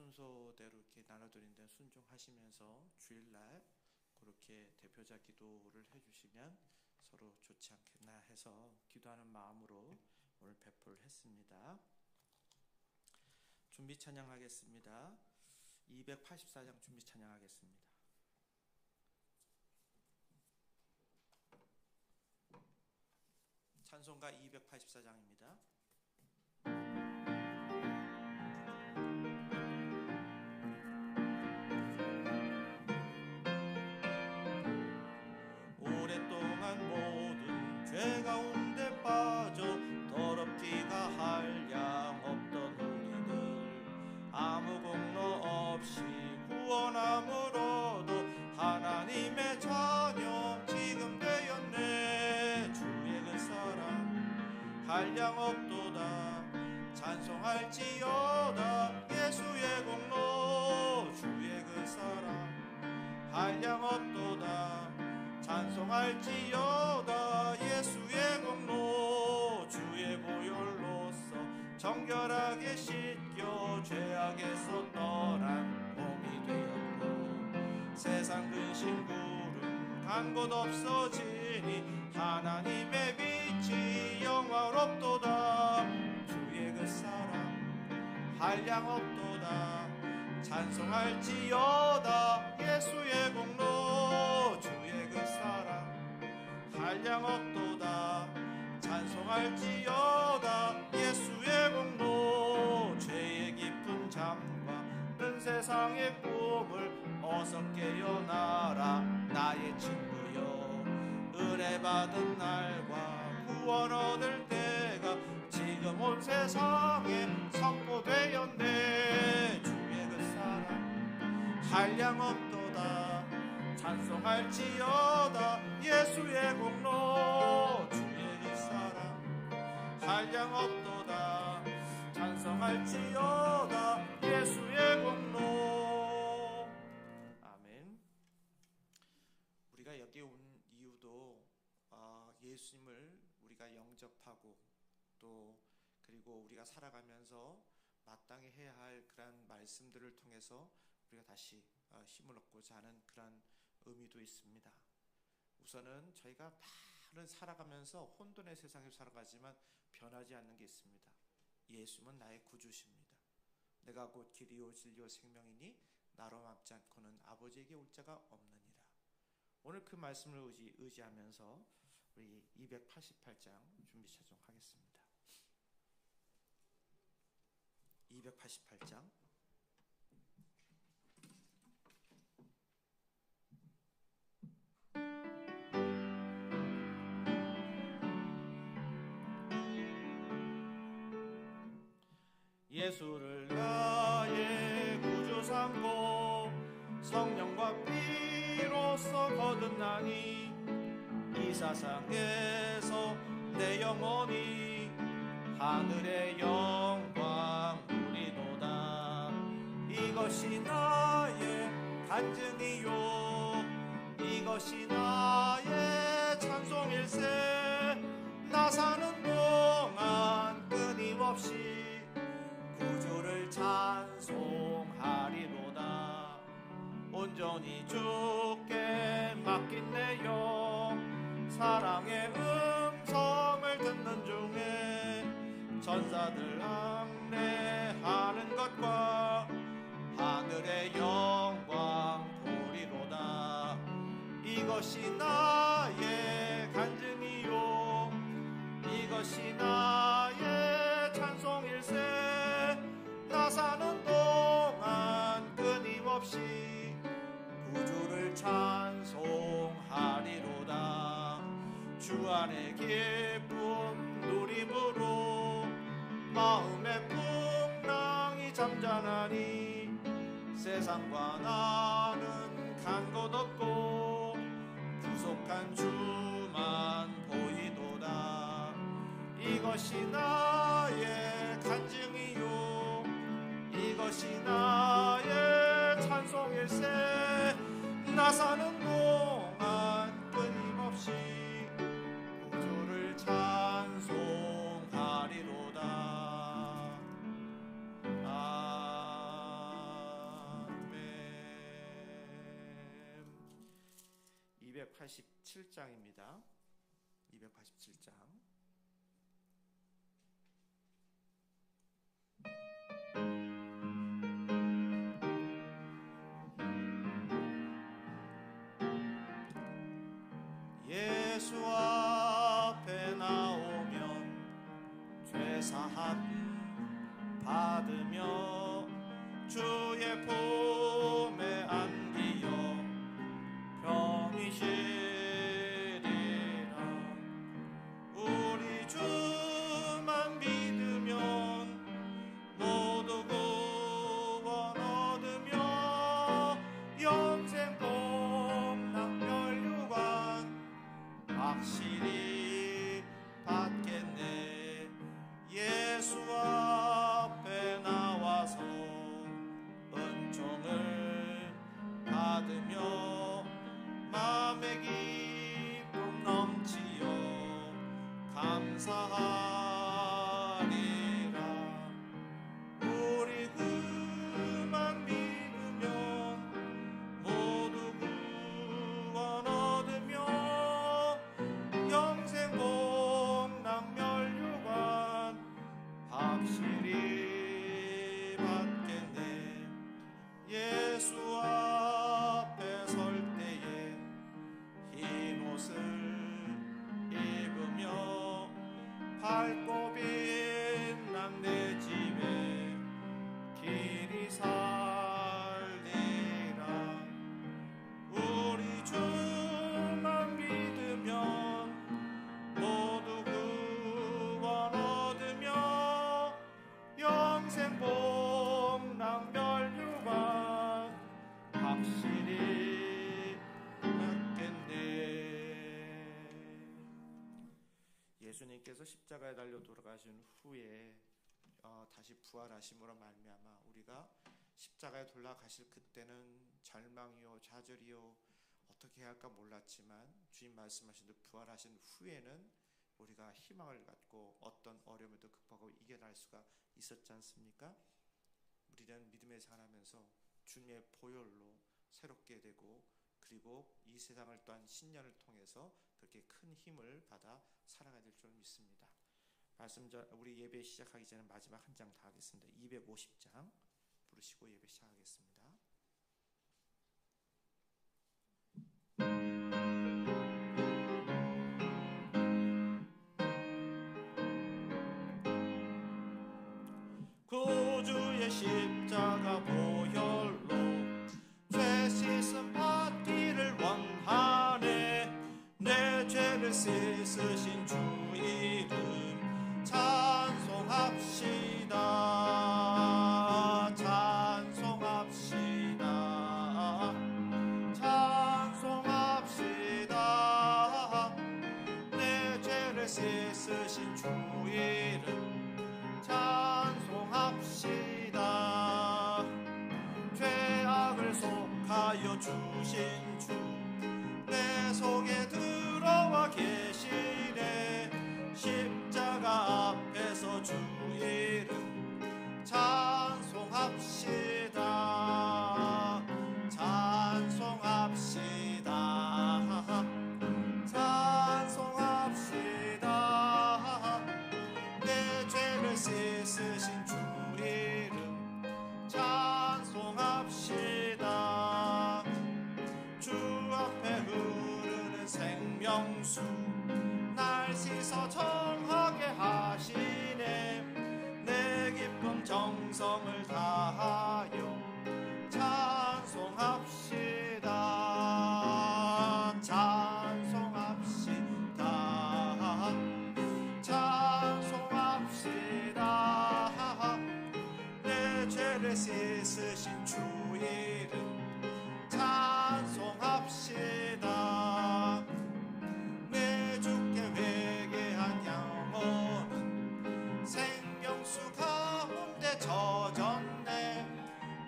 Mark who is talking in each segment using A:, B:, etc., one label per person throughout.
A: 순서대로 이렇게 나눠드린데 순종하시면서 주일날 그렇게 대표자 기도를 해주시면 서로 좋지 않겠나 해서 기도하는 마음으로 오늘 배포를 했습니다. 준비 찬양하겠습니다. 284장 준비 찬양하겠습니다. 찬송가 284장입니다. 오랫동안 모든 죄 가운데 빠져 더럽기가 한량 없던 우리들 아무 공로 없이 구원함으로도 하나님의 자녀 지금 되었네. 주의 그 사랑 한량 없도다. 찬송할지어다. 예수의 공로 주의 그 사랑 한량 없도다. 찬송할지어다. 예수의 공로 주의 보혈로서 정결하게 씻겨 죄악에서 떠난 몸이 되었고 세상 근심 구름 간 곳 없어지니 하나님의 빛이 영화롭도다. 주의 그 사랑 한량 없도다. 찬송할지어다. 예수의 공로 주의 그 사랑 한량 없도다. 찬송할지어다. 예수의 공로 죄의 깊은 잠과 은 세상의 꿈을 어서 깨어나라. 나의 친구여 은혜 받은 날과 구원 얻을 때가 지금 온 세상에 선포되었네. 주의 그 사랑 한량 없도다. 찬송할지어다. 예수의 공로 주의 그 사랑 한량 없도다. 찬송할지어다. 예수의 공로. 아멘. 우리가 여기 온 이유도 예수님을 우리가 영접하고 또 그리고 우리가 살아가면서 마땅히 해야 할 그런 말씀들을 통해서 우리가 다시 힘을 얻고자 하는 그런 의미도 있습니다. 우선은 저희가 많은 살아가면서 혼돈의 세상에 살아가지만 변하지 않는 게 있습니다. 예수님은 나의 구주십니다. 내가 곧 길이요 진리요 생명이니 나로 맘지 않고는 아버지에게 올 자가 없느니라. 오늘 그 말씀을 의지하면서 우리 288장 준비 찬송하겠습니다. 288장 예수를 나의 구주 삼고 성령과 피로써 거듭나니 이 사상에서 내 영혼이 하늘의 영광 누리도다. 이것이 나의 간증이요 이것이 나의 찬송일세. 나 사는 동안 끊임없이 구주를 찬송하리로다. 온전히 주께 맡긴 내 영 사랑의 음성을 듣는 중에 천사들 항례하는 것과 하늘의 영광 보리로다. 이것이 나의 간증이요 이것이 나의 찬송일세. 나 사는 동안 끊임없이 구주를 찬송하리로다. 주 안의 기쁨 누림으로 마음의 풍랑이 잠잠하니 세상과 나는 간 곳 없고 구속한 주만 보이도다. 이것이 나의 간증이요 이것이 나의 찬송일세. 나 사는 동안 끊임없이 구주를 찬송하리로다. 아멘. 287장입니다. 287장. 예수 앞에 나오면 죄사함 받으며 주의 품에 안기어 편히 쉬리라. 우리 주만 믿으면 모두 구원 얻으며 영생 복락멸류관 확실히 받겠네. 예수 앞에 나와서 은총을 받으며 마음의 기쁨 넘치어 감사하리라. 우리 그만 믿으면 모두 구원 얻으며 영생 복락멸류관 확실히 받겠네. 예수 앞에 설 때에 흰 옷을 입으며 밝고 빛난 내 집에 길이 살리라. 우리 주만 믿으면 모두 구원 얻으며 영생 복락멸류관 확실히 받겠네. 예수님께서 십자가에 달려 돌아가신 후에 다시 부활하심으로 말미암아 우리가 십자가에 돌아가실 그때는 절망이요 좌절이요 어떻게 해야 할까 몰랐지만 주님 말씀하신 대로 부활하신 후에는 우리가 희망을 갖고 어떤 어려움에도 극복하고 이겨낼 수가 있었지 않습니까? 우리는 믿음의 생활하면서 주님의 보혈로 새롭게 되고 그리고 이 세상을 또한 신년을 통해서 그렇게 큰 힘을 받아 살아가야 될 줄 믿습니다. 우리 예배 시작하기 전에 마지막 한 장 다 하겠습니다. 250장 부르시고 예배 시작하겠습니다. 구주의 십자가 보혈로 죄 씻음 받기를 원하네. 내 죄를 씻으신 주 이름 찬송합시다. 찬송합시다. 찬송합시다. 내 죄를 씻으신 주 이름 찬송합시다. 죄악을 속하여 주신 주 내 속에 들어와 계시네. 십자가 앞에서 주 이름 찬송합시다. 찬송합시다. 찬송합시다. 내 죄를 씻으신 주 이름 찬송합시다. 주 앞에 흐르는 생명수 날 씻어 정하게 하시네. 내 기쁨 정성을 다하여 찬송합시다. 찬송합시다. 찬송합시다. 내 죄를 씻으신 주 이름 찬송합시다. 내 주께 회개한 영혼은 생명수 가운데 젖었네.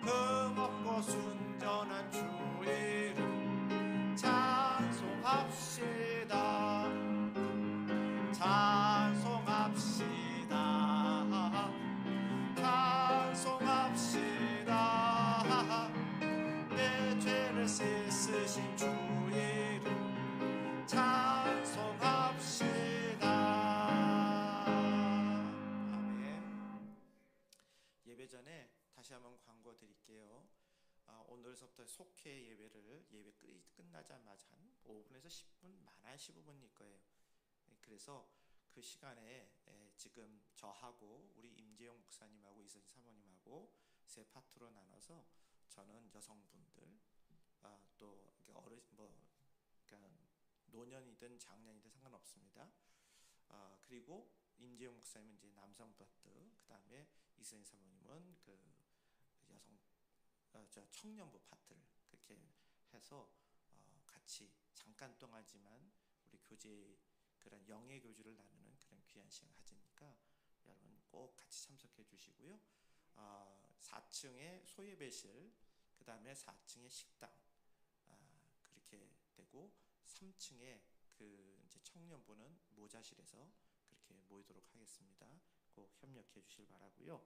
A: 금없고 순전한 주 이름 찬송합시다. 찬송합시다. 찬송합시다. 한번 광고 드릴게요. 오늘서부터 속회 예배를 끝나자마자 한 5분에서 10분, 많아야 15분일 거예요. 그래서 그 시간에 지금 저하고 우리 임재용 목사님하고 이선희 사모님하고 세 파트로 나눠서 저는 여성분들 또 그러니까 노년이든 장년이든 상관없습니다. 그리고 임재용 목사님은 이제 남성 파트, 그 다음에 이선희 사모님은 그 청년부 파트를 그렇게 해서 같이 잠깐 동안이지만 우리 교제 그런 영예 교주를 나누는 그런 귀한 시간 가지니까 여러분 꼭 같이 참석해 주시고요. 4층에 소예배실, 그 다음에 4층에 식당 그렇게 되고 3층에 그 이제 청년부는 모자실에서 그렇게 모이도록 하겠습니다. 꼭 협력해 주실 바라고요.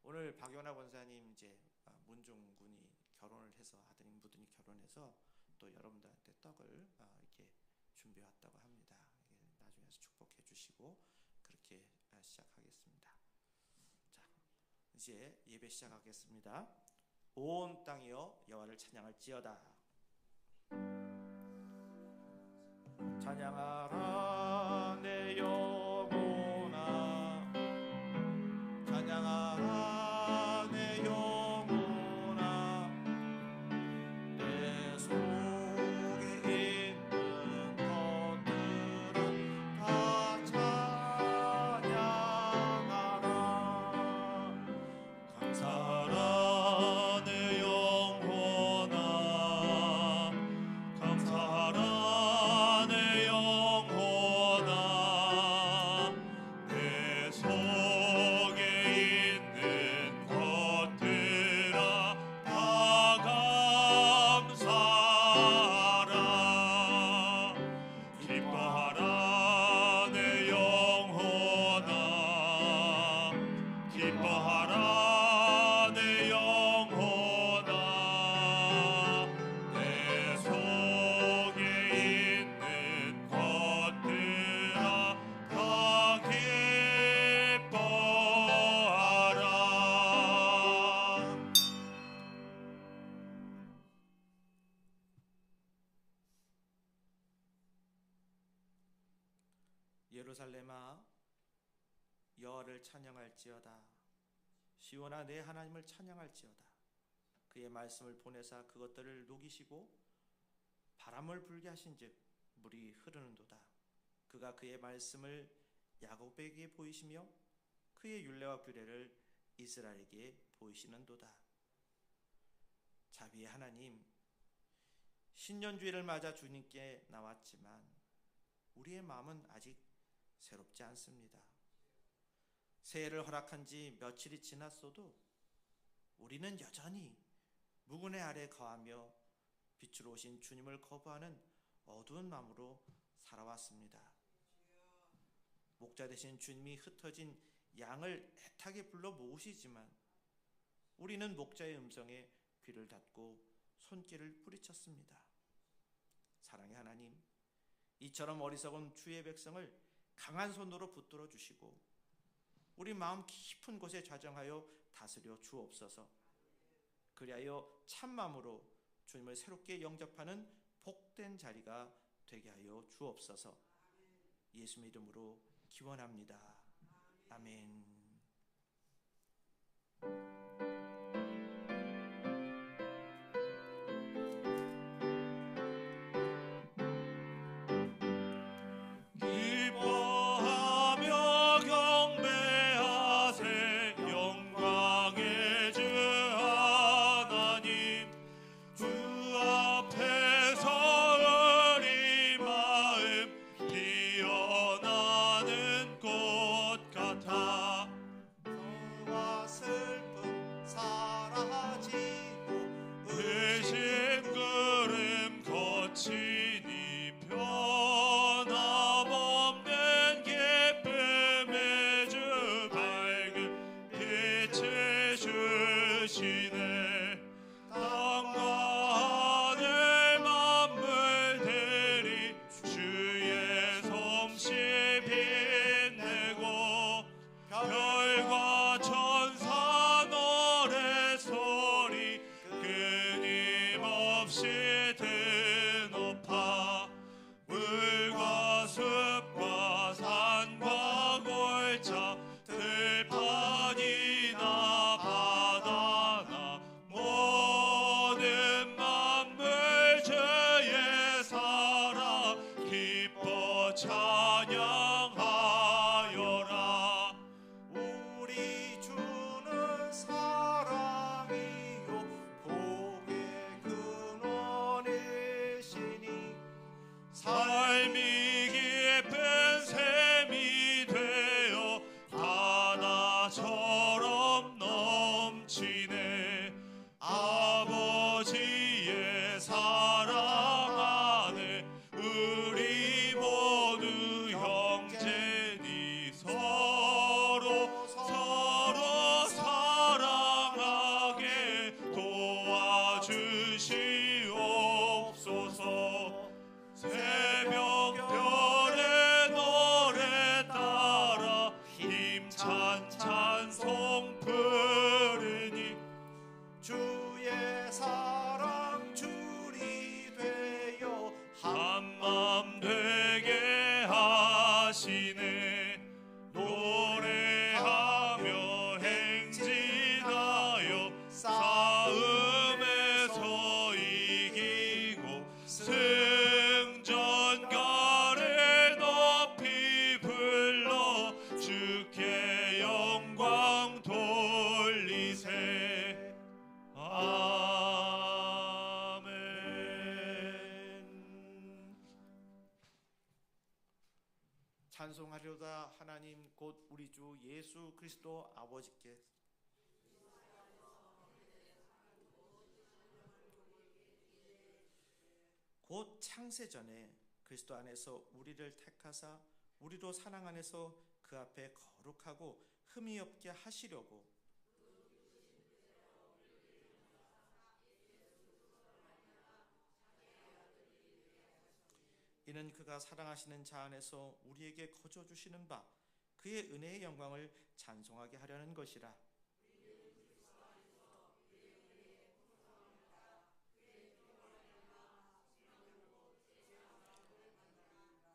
A: 오늘 박연아 권사님 이제 문종 군이 결혼을 해서 아드님 무든이 결혼해서 또 여러분들한테 떡을 이렇게 준비해 왔다고 합니다. 나중에 와서 축복해 주시고 그렇게 시작하겠습니다. 자, 이제 예배 시작하겠습니다. 온 땅이여 여호와를 찬양할지어다. 찬양하라 내 영혼아, 찬양하라 내 영혼아, 내 속에 있는 것들은 다 찬양하라. 감사하라 내 영혼아, 감사하라 내 영혼아, 내 속에 있는 것들아 다 감사하라. 기뻐하라 내 영혼아, 기뻐하라 내 영혼아, 내 속에 있는 것들아 다 기뻐하라. 예루살렘아 여호와를 찬양할지어다. 시온아 내 하나님을 찬양할지어다. 그의 말씀을 보내사 그것들을 녹이시고 바람을 불게 하신즉 물이 흐르는도다. 그가 그의 말씀을 야곱에게 보이시며 그의 율례와 규례를 이스라엘에게 보이시는도다. 자비의 하나님, 신년주일을 맞아 주님께 나왔지만 우리의 마음은 아직 새롭지 않습니다. 새해를 허락한 지 며칠이 지났어도 우리는 여전히 무근해 아래 거하며 빛으로 오신 주님을 거부하는 어두운 마음으로 살아왔습니다. 목자 되신 주님이 흩어진 양을 애타게 불러 모으시지만 우리는 목자의 음성에 귀를 닫고 손길을 뿌리쳤습니다. 사랑의 하나님, 이처럼 어리석은 주의 백성을 강한 손으로 붙들어 주시고 우리 마음 깊은 곳에 좌정하여 다스려 주옵소서. 그리하여 참마음으로 주님을 새롭게 영접하는 복된 자리가 되게 하여 주옵소서. 예수 이름으로 기원합니다. 아멘. 피어나는 꽃 같아. 슬픔 사랑 줄이 되어
B: 한맘 되게 하시네. 노래하며 행진하여 싸움에서 이기고 승전가를 높이 불러 주께 영광 돌리세. 아멘.
A: 찬송하려다 하나님 곧 우리 주 예수 그리스도 아버지께 곧 창세전에 그리스도 안에서 우리를 택하사 우리로 사랑 안에서 그 앞에 거룩하고 흠이 없게 하시려고 이는 그가 사랑하시는 자 안에서 우리에게 거저 주시는 바 그의 은혜의 영광을 찬송하게 하려는 것이라.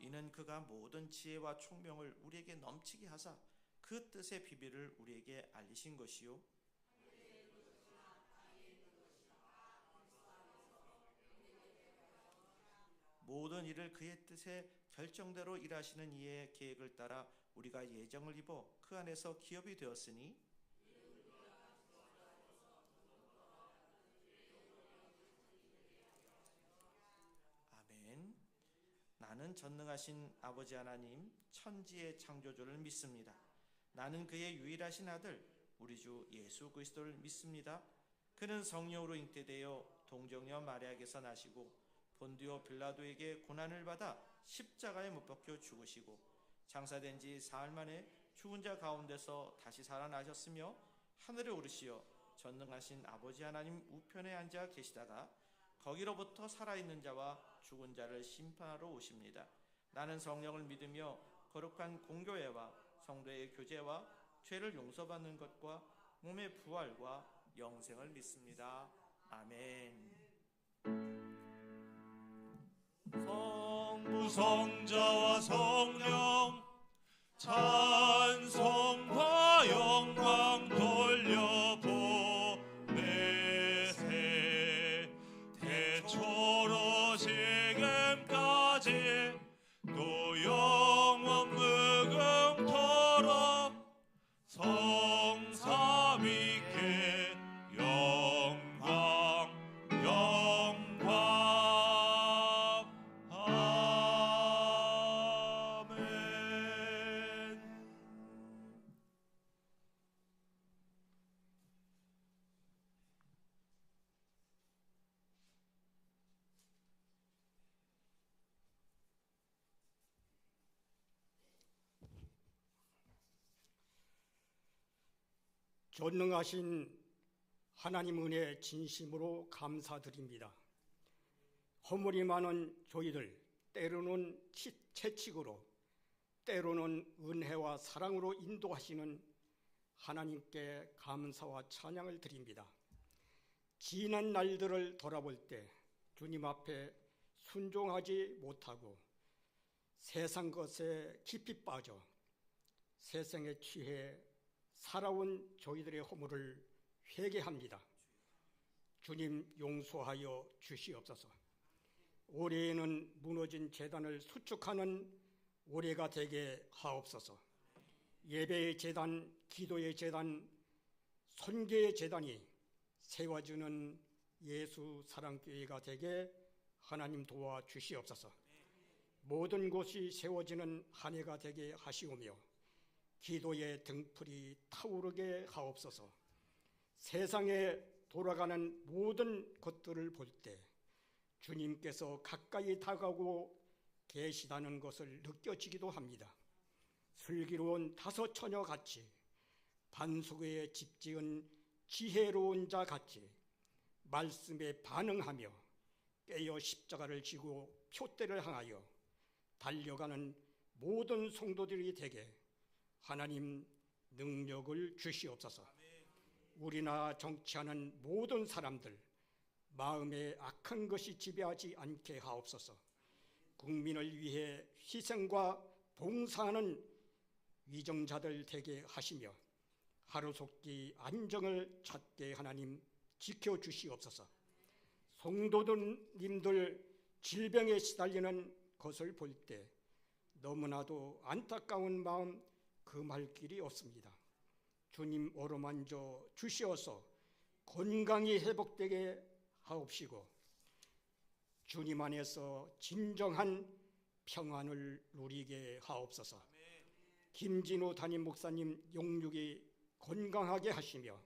A: 이는 그가 모든 지혜와 총명을 우리에게 넘치게 하사 그 뜻의 비밀을 우리에게 알리신 것이요 모든 일을 그의 뜻에 결정대로 일하시는 이의 계획을 따라 우리가 예정을 입어 그 안에서 기업이 되었으니 아멘. 나는 전능하신 아버지 하나님 천지의 창조주를 믿습니다. 나는 그의 유일하신 아들 우리 주 예수 그리스도를 믿습니다. 그는 성령으로 잉태되어 동정녀 마리아에게서 나시고 본디오 빌라도에게 고난을 받아 십자가에 못 박혀 죽으시고 장사된 지 사흘 만에 죽은 자 가운데서 다시 살아나셨으며 하늘에 오르시어 전능하신 아버지 하나님 우편에 앉아 계시다가 거기로부터 살아있는 자와 죽은 자를 심판하러 오십니다. 나는 성령을 믿으며 거룩한 공교회와 성도의 교제와 죄를 용서받는 것과 몸의 부활과 영생을 믿습니다. 아멘.
B: 성부 성자와 성령 찬송과 영광 돌려보내세. 태초로 지금까지 또 영원 무궁토록 성삼위께 영광 영광.
C: 전능하신 하나님 은혜 진심으로 감사드립니다. 허물이 많은 저희들, 때로는 채찍으로, 때로는 은혜와 사랑으로 인도하시는 하나님께 감사와 찬양을 드립니다. 지난 날들을 돌아볼 때 주님 앞에 순종하지 못하고 세상 것에 깊이 빠져 세상에 취해 살아온 저희들의 허물을 회개합니다. 주님 용서하여 주시옵소서. 올해에는 무너진 제단을 수축하는 올해가 되게 하옵소서. 예배의 제단, 기도의 제단, 선교의 제단이 세워주는 예수 사랑교회가 되게 하나님 도와 주시옵소서. 모든 곳이 세워지는 한 해가 되게 하시오며 기도의 등불이 타오르게 하옵소서. 세상에 돌아가는 모든 것들을 볼 때 주님께서 가까이 다가오고 계시다는 것을 느껴지기도 합니다. 슬기로운 다섯 처녀같이 반석에 집 지은 지혜로운 자같이 말씀에 반응하며 깨어 십자가를 지고 표대를 향하여 달려가는 모든 성도들이 되게 하나님 능력을 주시옵소서. 우리나라 정치하는 모든 사람들, 마음에 악한 것이 지배하지 않게 하옵소서. 국민을 위해 희생과 봉사하는 위정자들 되게 하시며 하루속히 안정을 찾게 하나님 지켜주시옵소서. 성도님들 질병에 시달리는 것을 볼 때 너무나도 안타까운 마음 금할 길이 없습니다. 주님 어루만져 주시어서 건강이 회복되게 하옵시고 주님 안에서 진정한 평안을 누리게 하옵소서. 김진우 담임 목사님 영육이 건강하게 하시며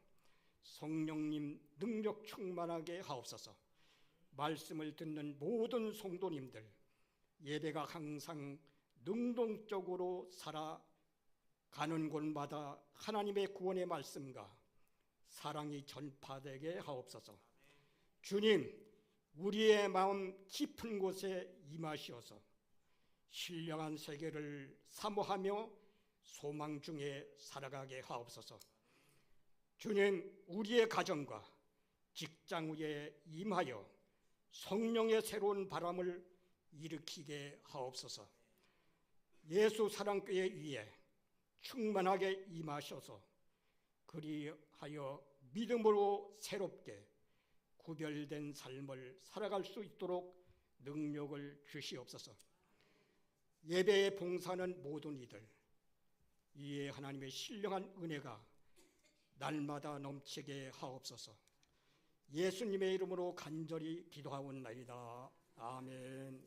C: 성령님 능력 충만하게 하옵소서. 말씀을 듣는 모든 성도님들 예배가 항상 능동적으로 살아가는 곳마다 하나님의 구원의 말씀과 사랑이 전파되게 하옵소서. 주님, 우리의 마음 깊은 곳에 임하시어서 신령한 세계를 사모하며 소망 중에 살아가게 하옵소서. 주님, 우리의 가정과 직장 위에 임하여 성령의 새로운 바람을 일으키게 하옵소서. 예수 사랑교회 위에 충만하게 임하셔서 그리하여 믿음으로 새롭게 구별된 삶을 살아갈 수 있도록 능력을 주시옵소서. 예배에 봉사하는 모든 이들 이에 하나님의 신령한 은혜가 날마다 넘치게 하옵소서. 예수님의 이름으로 간절히 기도하옵나이다. 아멘.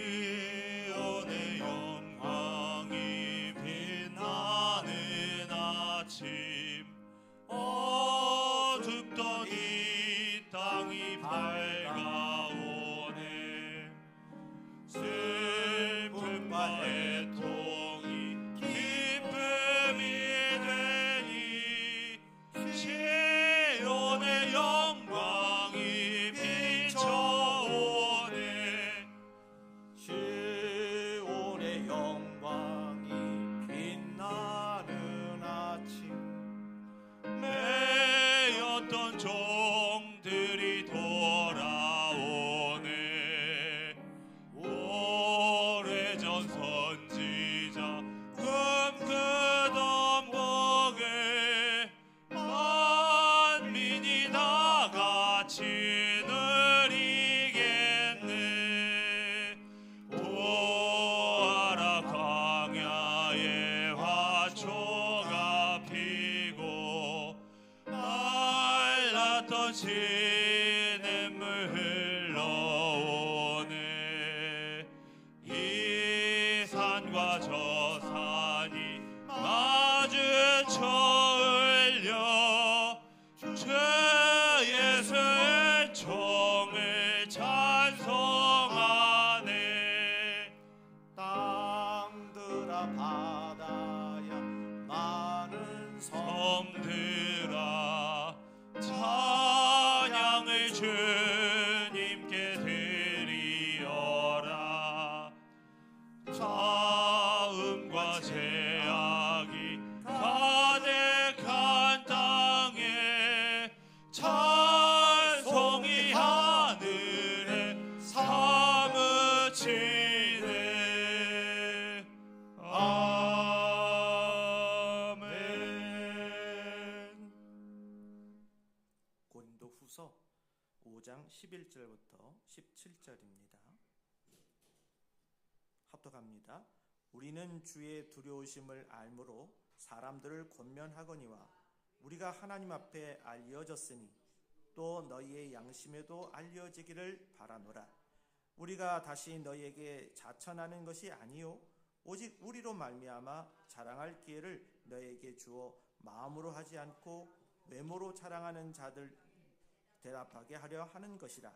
B: 시온의 영광이 빛나는 아침, 어둡던 이 땅이 밝아오네. 슬픔과 애통이 기쁨이 되니 시온의 영광이 비춰오네.
A: 시온의 영광이 빛나는 아침,
B: 매였던 종들이 돌아오네. 오래전 선지자 꿈꾸던 복에 만민이 다 같이 누리겠네. 보아라 광야에 화초가 피고 말랐던 시냇물 흘러오네. 이 산과 저 산이 마주쳐 울려 주 예수의 총을 찬송하네.
A: 땅들아 바다야 많은
B: 섬들아 찬양을 주님께 드리어라. 싸움과 제약이 가득한 땅에 찬송이 하늘에 사무치네. 아멘.
A: 고린도후서 5장 11절부터 17절입니다. 합독합니다. 우리는 주의 두려우심을 알므로 사람들을 권면하거니와 우리가 하나님 앞에 알려졌으니 또 너희의 양심에도 알려지기를 바라노라. 우리가 다시 너희에게 자천하는 것이 아니요 오직 우리로 말미암아 자랑할 기회를 너에게 주어 마음으로 하지 않고 외모로 자랑하는 자들 대답하게 하려 하는 것이라.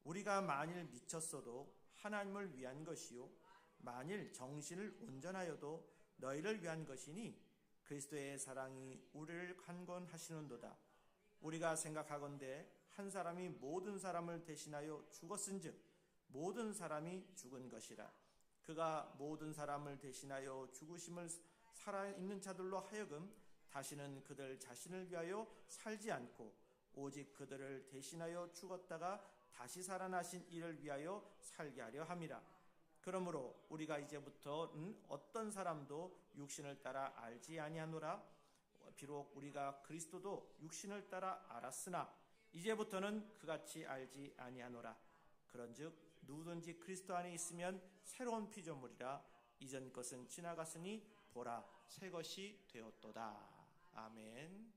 A: 우리가 만일 미쳤어도 하나님을 위한 것이요 만일 정신을 온전하여도 너희를 위한 것이니 그리스도의 사랑이 우리를 강권하시는도다. 우리가 생각하건대 한 사람이 모든 사람을 대신하여 죽었은즉 모든 사람이 죽은 것이라. 그가 모든 사람을 대신하여 죽으심을 살아있는 자들로 하여금 다시는 그들 자신을 위하여 살지 않고 오직 그들을 대신하여 죽었다가 다시 살아나신 이를 위하여 살게 하려 함이라. 그러므로 우리가 이제부터는 어떤 사람도 육신을 따라 알지 아니하노라. 비록 우리가 그리스도도 육신을 따라 알았으나 이제부터는 그같이 알지 아니하노라. 그런즉 누구든지 그리스도 안에 있으면 새로운 피조물이라. 이전 것은 지나갔으니 보라 새 것이 되었도다. 아멘.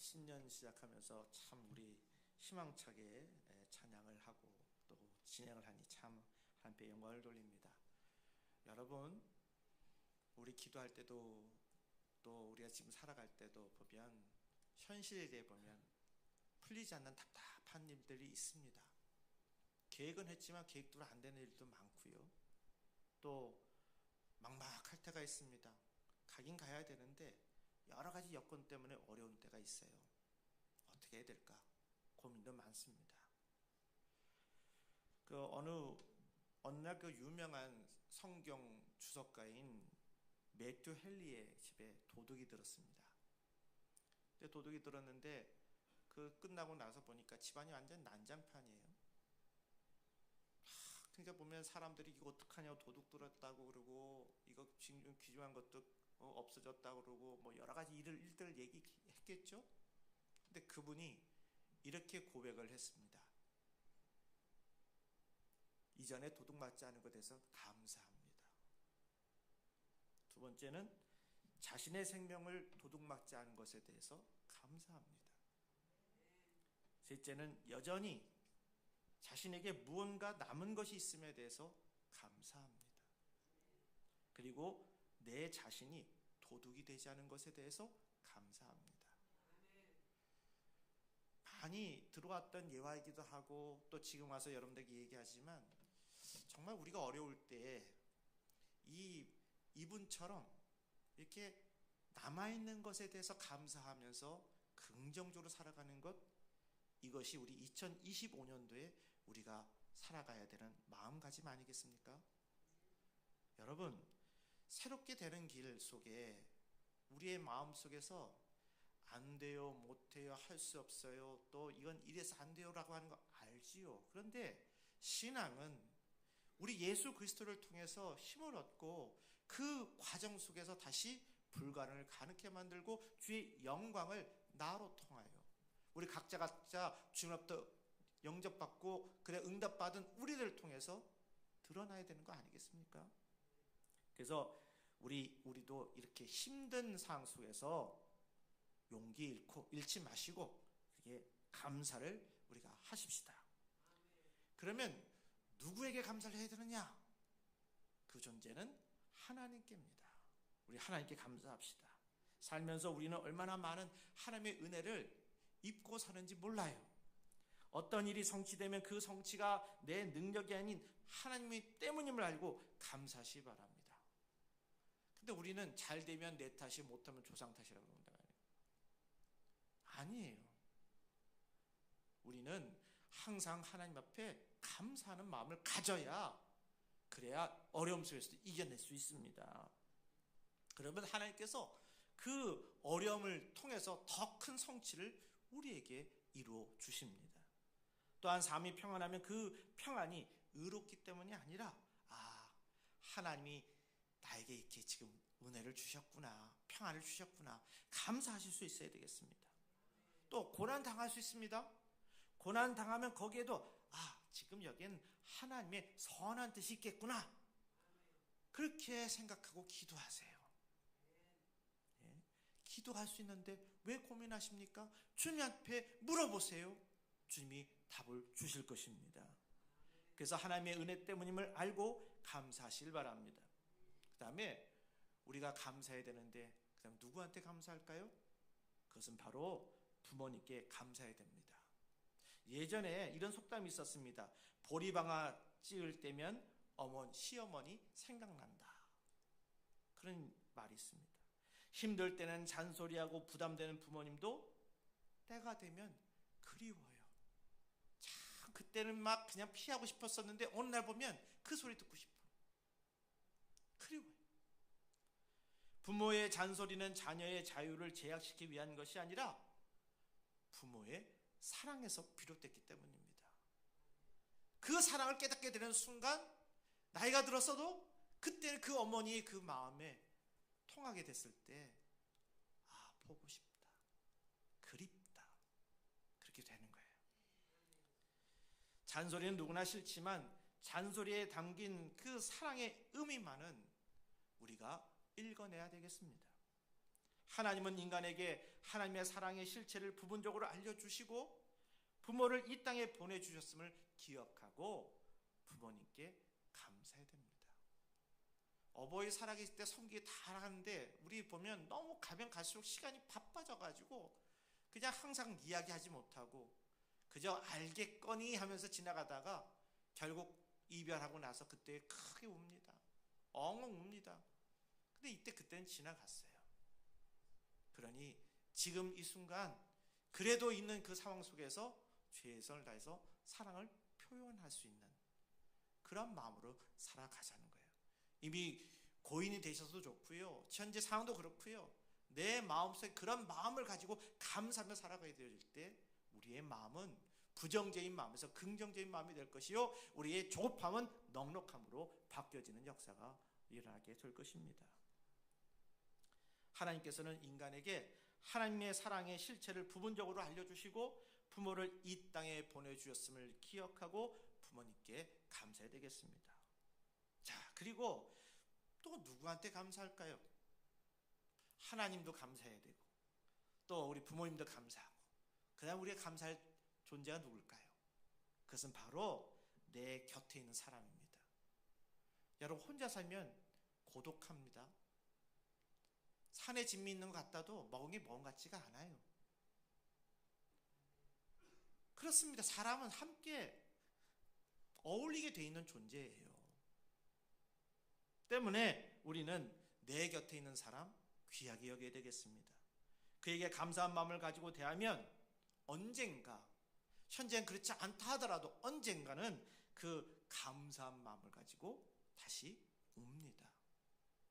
A: 신년 시작하면서 참 우리 희망차게 찬양을 하고 또 진행을 하니 참 하나님께 영광을 돌립니다. 여러분, 우리 기도할 때도 또 우리가 지금 살아갈 때도 보면 현실에 대해 보면 풀리지 않는 답답한 일들이 있습니다. 계획은 했지만 계획대로 안 되는 일도 많고요. 또 막막할 때가 있습니다. 가긴 가야 되는데 여러 가지 여건 때문에 어려운 때가 있어요. 어떻게 해야 될까? 고민도 많습니다. 어느 날 그 유명한 성경 주석가인 매튜 헨리의 집에 도둑이 들었습니다. 근데 도둑이 들었는데 그 끝나고 나서 보니까 집안이 완전 난장판이에요. 그러니까 보면 사람들이 이거 어떡하냐고 도둑 들었다고 그러고 이거 지금 귀중한 것도 없어졌다고 그러고 뭐 여러 가지 일들을 얘기했겠죠. 근데 그분이 이렇게 고백을 했습니다. 이전에 도둑맞지 않은 것에 대해서 감사합니다. 두 번째는 자신의 생명을 도둑맞지 않은 것에 대해서 감사합니다. 셋째는 여전히 자신에게 무언가 남은 것이 있음에 대해서 감사합니다. 그리고 내 자신이 도둑이 되지 않은 것에 대해서 감사합니다. 많이 들어왔던 예화이기도 하고 또 지금 와서 여러분들에게 얘기하지만 정말 우리가 어려울 때 이분처럼 이렇게 남아있는 것에 대해서 감사하면서 긍정적으로 살아가는 것, 이것이 우리 2025년도에 우리가 살아가야 되는 마음가짐 아니겠습니까? 여러분, 새롭게 되는 길 속에 우리의 마음 속에서 안 돼요, 못 해요, 할 수 없어요, 또 이건 이래서 안 돼요라고 하는 거 알지요. 그런데 신앙은 우리 예수 그리스도를 통해서 힘을 얻고 그 과정 속에서 다시 불가능을 가능케 만들고 주의 영광을 나로 통하여 우리 각자 주님으로부터 영접받고 그래 응답받은 우리를 통해서 드러나야 되는 거 아니겠습니까? 그래서 우리도 이렇게 힘든 상황 속에서 용기 잃지 마시고 이렇게 감사를 우리가 하십시다. 그러면 누구에게 감사를 해야 되느냐? 그 존재는 하나님께입니다. 우리 하나님께 감사합시다. 살면서 우리는 얼마나 많은 하나님의 은혜를 입고 사는지 몰라요. 어떤 일이 성취되면 그 성취가 내 능력이 아닌 하나님이 때문임을 알고 감사하시 바랍니다. 근데 우리는 잘 되면 내 탓이, 못하면 조상 탓이라고 그런다. 아니에요. 우리는 항상 하나님 앞에 감사하는 마음을 가져야, 그래야 어려움 속에서도 이겨낼 수 있습니다. 그러면 하나님께서 그 어려움을 통해서 더 큰 성취를 우리에게 이루어 주십니다. 또한 삶이 평안하면 그 평안이 의롭기 때문이 아니라 하나님이 나에게 이렇게 지금 은혜를 주셨구나, 평안을 주셨구나, 감사하실 수 있어야 되겠습니다. 또 고난 당할 수 있습니다. 고난 당하면 거기에도 지금 여기엔 하나님의 선한 뜻이 있겠구나, 그렇게 생각하고 기도하세요. 기도할 수 있는데 왜 고민하십니까? 주님 앞에 물어보세요. 주님이 답을 주실 것입니다. 그래서 하나님의 은혜 때문임을 알고 감사하시길 바랍니다. 그 다음에 우리가 감사해야 되는데, 그 다음 누구한테 감사할까요? 그것은 바로 부모님께 감사해야 됩니다. 예전에 이런 속담이 있었습니다. 보리방아 찌을 때면 시어머니 생각난다, 그런 말이 있습니다. 힘들 때는 잔소리하고 부담되는 부모님도 때가 되면 그리워요. 참 그때는 막 그냥 피하고 싶었었는데 어느 날 보면 그 소리 듣고 싶어. 그리워요. 부모의 잔소리는 자녀의 자유를 제약시키기 위한 것이 아니라 부모의 사랑에서 비롯됐기 때문입니다. 그 사랑을 깨닫게 되는 순간 나이가 들었어도 그때 그 어머니의 그 마음에 통하게 됐을 때 보고 싶다, 그립다, 그렇게 되는 거예요. 잔소리는 누구나 싫지만 잔소리에 담긴 그 사랑의 의미만은 우리가 읽어내야 되겠습니다. 하나님은 인간에게 하나님의 사랑의 실체를 부분적으로 알려주시고 부모를 이 땅에 보내주셨음을 기억하고 부모님께 감사해야 됩니다. 어버이 살아계실 때 섬기기 다 하는데 우리 보면 너무 가면 갈수록 시간이 바빠져가지고 그냥 항상 이야기하지 못하고 그저 알겠거니 하면서 지나가다가 결국 이별하고 나서 그때 크게 웁니다. 엉엉 웁니다. 근데 그때는 지나갔어요. 그러니 지금 이 순간 그래도 있는 그 상황 속에서 최선을 다해서 사랑을 표현할 수 있는 그런 마음으로 살아가자는 거예요. 이미 고인이 되셔도 좋고요, 현재 상황도 그렇고요, 내 마음속에 그런 마음을 가지고 감사하며 살아가야 될 때 우리의 마음은 부정적인 마음에서 긍정적인 마음이 될 것이요, 우리의 조급함은 넉넉함으로 바뀌어지는 역사가 일어나게 될 것입니다. 하나님께서는 인간에게 하나님의 사랑의 실체를 부분적으로 알려주시고 부모를 이 땅에 보내주셨음을 기억하고 부모님께 감사해야 되겠습니다. 자, 그리고 또 누구한테 감사할까요? 하나님도 감사해야 되고 또 우리 부모님도 감사하고 그 다음 우리가 감사할 존재가 누굴까요? 그것은 바로 내 곁에 있는 사람입니다. 여러분, 혼자 살면 고독합니다. 산에 진미 있는 것 같아도 먹은 게 먹은 것 같지가 않아요. 그렇습니다. 사람은 함께 어울리게 돼 있는 존재예요. 때문에 우리는 내 곁에 있는 사람 귀하게 여겨야 되겠습니다. 그에게 감사한 마음을 가지고 대하면 언젠가, 현재는 그렇지 않다 하더라도 언젠가는 그 감사한 마음을 가지고 다시 옵니다.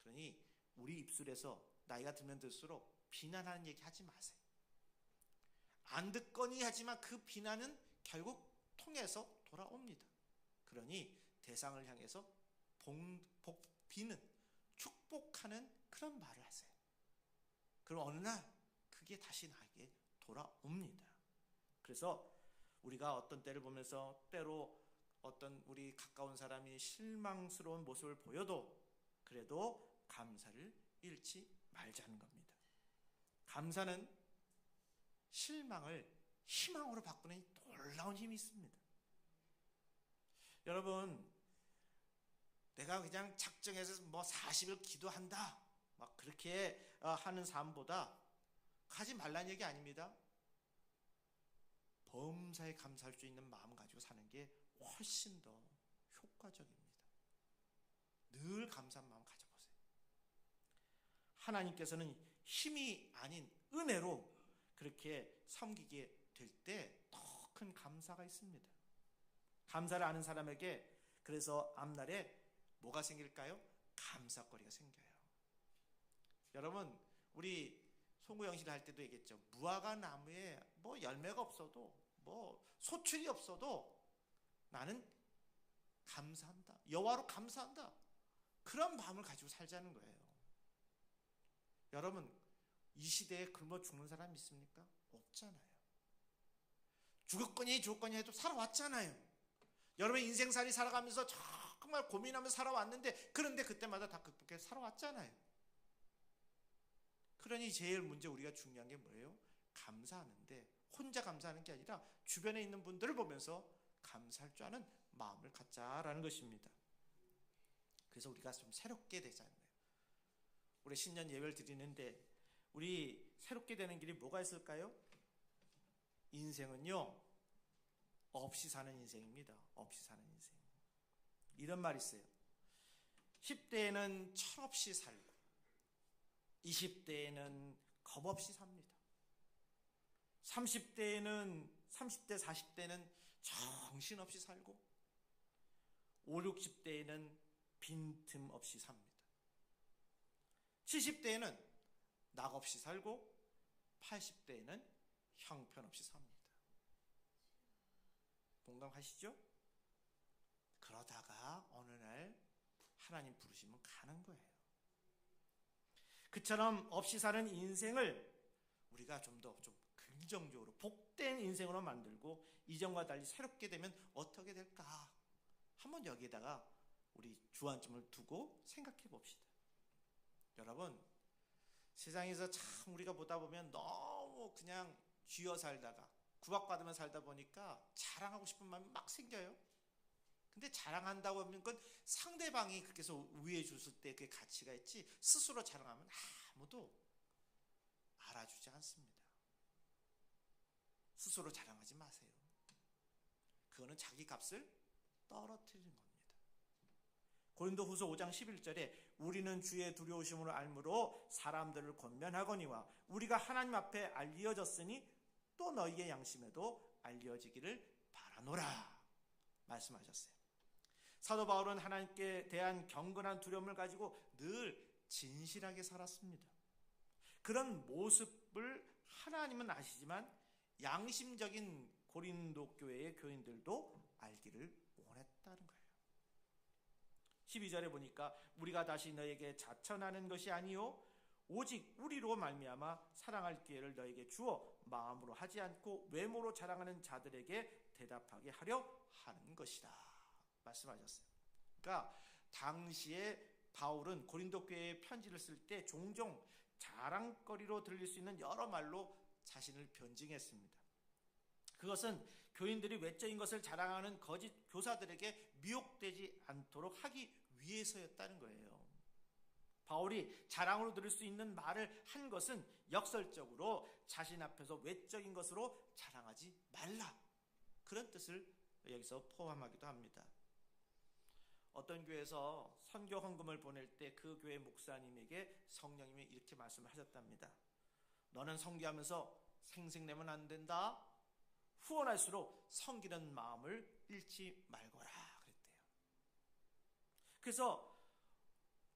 A: 그러니 우리 입술에서 나이가 들면 들수록 비난하는 얘기 하지 마세요. 안 듣거니 하지만 그 비난은 결국 통해서 돌아옵니다. 그러니 대상을 향해서 비는, 축복하는 그런 말을 하세요. 그럼 어느 날 그게 다시 나에게 돌아옵니다. 그래서 우리가 어떤 때를 보면서 때로 어떤 우리 가까운 사람이 실망스러운 모습을 보여도 그래도 감사를 잃지 말자는 겁니다. 감사는 실망을 희망으로 바꾸는 놀라운 힘이 있습니다. 여러분, 내가 그냥 작정해서 뭐 40일 기도한다 막 그렇게 하는 삶보다 하지 말라는 얘기 아닙니다. 범사에 감사할 수 있는 마음 가지고 사는 게 훨씬 더 효과적입니다. 늘 감사한 마음 가져보세요. 하나님께서는 힘이 아닌 은혜로 그렇게 섬기게 될 때 더 큰 감사가 있습니다. 감사를 아는 사람에게 그래서 앞날에 뭐가 생길까요? 감사거리가 생겨요. 여러분, 우리 송구영실 할 때도 얘기했죠. 무화과 나무에 뭐 열매가 없어도 뭐 소출이 없어도 나는 감사한다. 여호와로 감사한다. 그런 마음을 가지고 살자는 거예요. 여러분, 이 시대에 굶어 죽는 사람 있습니까? 없잖아요. 죽었거니 해도 살아왔잖아요. 여러분 인생살이 살아가면서 정말 고민하면서 살아왔는데 그런데 그때마다 다 극복해 살아왔잖아요. 그러니 제일 문제 우리가 중요한 게 뭐예요? 감사하는데 혼자 감사하는 게 아니라 주변에 있는 분들을 보면서 감사할 줄 아는 마음을 갖자라는 것입니다. 그래서 우리가 좀 새롭게 되잖아요. 우리 신년 예배를 드리는데 우리 새롭게 되는 길이 뭐가 있을까요? 인생은요 없이 사는 인생입니다. 없이 사는 인생. 이런 말이 있어요. 10대에는 철없이 살고 20대에는 겁없이 삽니다. 30대 40대는 정신없이 살고 50, 60대에는 빈틈없이 삽니다. 70대에는 낙없이 살고 80대에는 형편없이 삽니다. 공감하시죠? 그러다가 어느 날 하나님 부르시면 가는 거예요. 그처럼 없이 사는 인생을 우리가 좀 더 긍정적으로 복된 인생으로 만들고 이전과 달리 새롭게 되면 어떻게 될까? 한번 여기에다가 우리 주안점을 두고 생각해 봅시다. 여러분, 세상에서 참 우리가 보다 보면 너무 그냥 쥐어 살다가 구박받으면 살다 보니까 자랑하고 싶은 마음이 막 생겨요. 근데 자랑한다고 하면 그건 상대방이 그렇게 해서 우위해 줬을 때 그게 가치가 있지 스스로 자랑하면 아무도 알아주지 않습니다. 스스로 자랑하지 마세요. 그거는 자기 값을 떨어뜨리는 겁니다. 고린도후서 5장 11절에 우리는 주의 두려우심으로 알므로 사람들을 권면하거니와 우리가 하나님 앞에 알려졌으니 또 너희의 양심에도 알려지기를 바라노라 말씀하셨어요. 사도 바울은 하나님께 대한 경건한 두려움을 가지고 늘 진실하게 살았습니다. 그런 모습을 하나님은 아시지만 양심적인 고린도 교회의 교인들도 알기를 원했다는 거예요. 12절에 보니까 우리가 다시 너에게 자천하는 것이 아니요 오직 우리로 말미암아 사랑할 기회를 너에게 주어 마음으로 하지 않고 외모로 자랑하는 자들에게 대답하게 하려 하는 것이다. 말씀하셨어요. 그러니까 당시에 바울은 고린도 교회에 편지를 쓸 때 종종 자랑거리로 들릴 수 있는 여러 말로 자신을 변증했습니다. 그것은 교인들이 외적인 것을 자랑하는 거짓 교사들에게 미혹되지 않도록 하기 위해서였다는 거예요. 바울이 자랑으로 들을 수 있는 말을 한 것은 역설적으로 자신 앞에서 외적인 것으로 자랑하지 말라, 그런 뜻을 여기서 포함하기도 합니다. 어떤 교회에서 선교 헌금을 보낼 때 그 교회 목사님에게 성령님이 이렇게 말씀을 하셨답니다. 너는 선교하면서 생색내면 안 된다. 후원할수록 섬기는 마음을 잃지 말거라 그랬대요. 그래서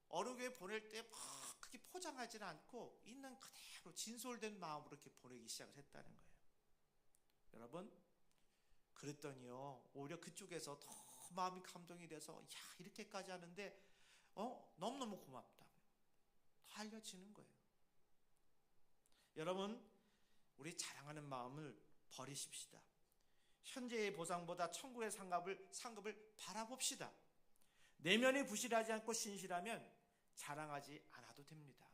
A: 어느 교회 보낼 때 막 크게 포장하지는 않고 있는 그대로 진솔된 마음으로 이렇게 보내기 시작을 했다는 거예요. 여러분, 그랬더니요, 오히려 그쪽에서 더 마음이 감동이 돼서 야, 이렇게까지 하는데 너무너무 고맙다고 다 알려지는 거예요. 여러분, 우리 자랑하는 마음을 버리십시다. 현재의 보상보다 천국의 상급을 바라봅시다. 내면이 부실하지 않고 신실하면 자랑하지 않아도 됩니다.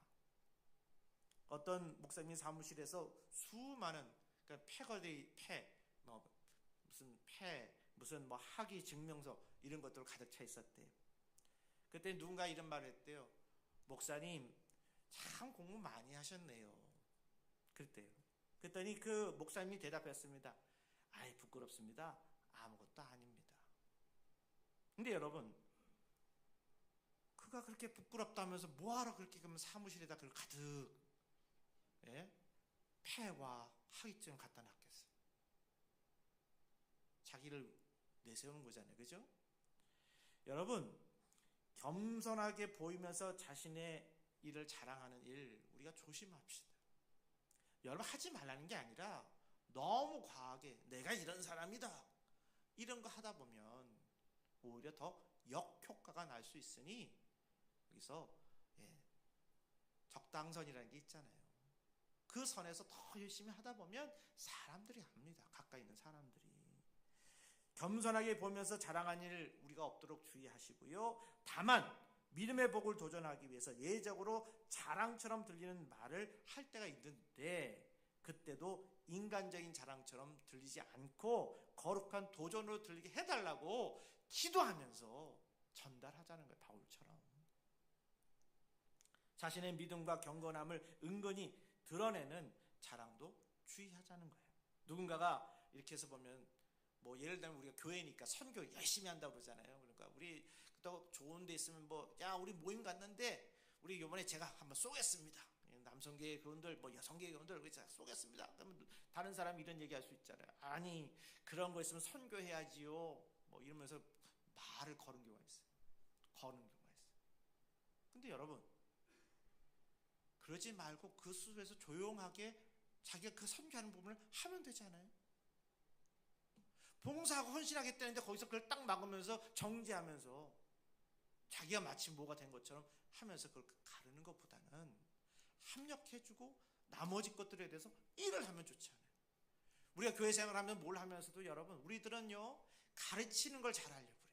A: 어떤 목사님 사무실에서 수많은 무슨 학위 증명서 이런 것들 가득 차 있었대요. 그때 누군가 이런 말을 했대요. 목사님 참 공부 많이 하셨네요. 그랬대요. 그랬더니 그 목사님이 대답했습니다. 아이, 부끄럽습니다. 아무것도 아닙니다. 근데 여러분, 그가 그렇게 부끄럽다면서 뭐하러 그렇게 그러면 사무실에다 그걸 가득 폐와 학위증 갖다 놨겠어요. 자기를 내세우는 거잖아요. 그죠? 여러분, 겸손하게 보이면서 자신의 일을 자랑하는 일, 우리가 조심합시다. 여러분, 하지 말라는 게 아니라 너무 과하게 내가 이런 사람이다 이런 거 하다 보면 오히려 더 역효과가 날 수 있으니 여기서 적당선이라는 게 있잖아요. 그 선에서 더 열심히 하다 보면 사람들이 압니다. 가까이 있는 사람들이. 겸손하게 보면서 자랑한 일 우리가 없도록 주의하시고요. 다만 믿음의 복을 도전하기 위해서 예적으로 자랑처럼 들리는 말을 할 때가 있는데 그때도 인간적인 자랑처럼 들리지 않고 거룩한 도전으로 들리게 해달라고 기도하면서 전달하자는 거예요. 바울처럼. 자신의 믿음과 경건함을 은근히 드러내는 자랑도 주의하자는 거예요. 누군가가 이렇게 해서 보면 예를 들면 우리가 교회니까 선교 열심히 한다고 그러잖아요. 그러니까 우리 또 좋은 데 있으면 우리 모임 갔는데 우리 이번에 제가 한번 쏘겠습니다. 남성계의 교원들, 여성계의 교원들 쏘겠습니다. 그러면 다른 사람이 이런 얘기할 수 있잖아요. 아니, 그런 거 있으면 선교해야지요. 이러면서 말을 거는 경우가 있어요. 근데 여러분, 그러지 말고 그 수에서 조용하게 자기가 그 선교하는 부분을 하면 되잖아요. 봉사하고 헌신하겠다는데 거기서 그걸 딱 막으면서 정지하면서 자기가 마치 뭐가 된 것처럼 하면서 그걸 가르는 것보다는 합력해주고 나머지 것들에 대해서 일을 하면 좋지 않아요. 우리가 교회 생활하면 뭘 하면서도 여러분, 우리들은요 가르치는 걸 잘하려고 그래요.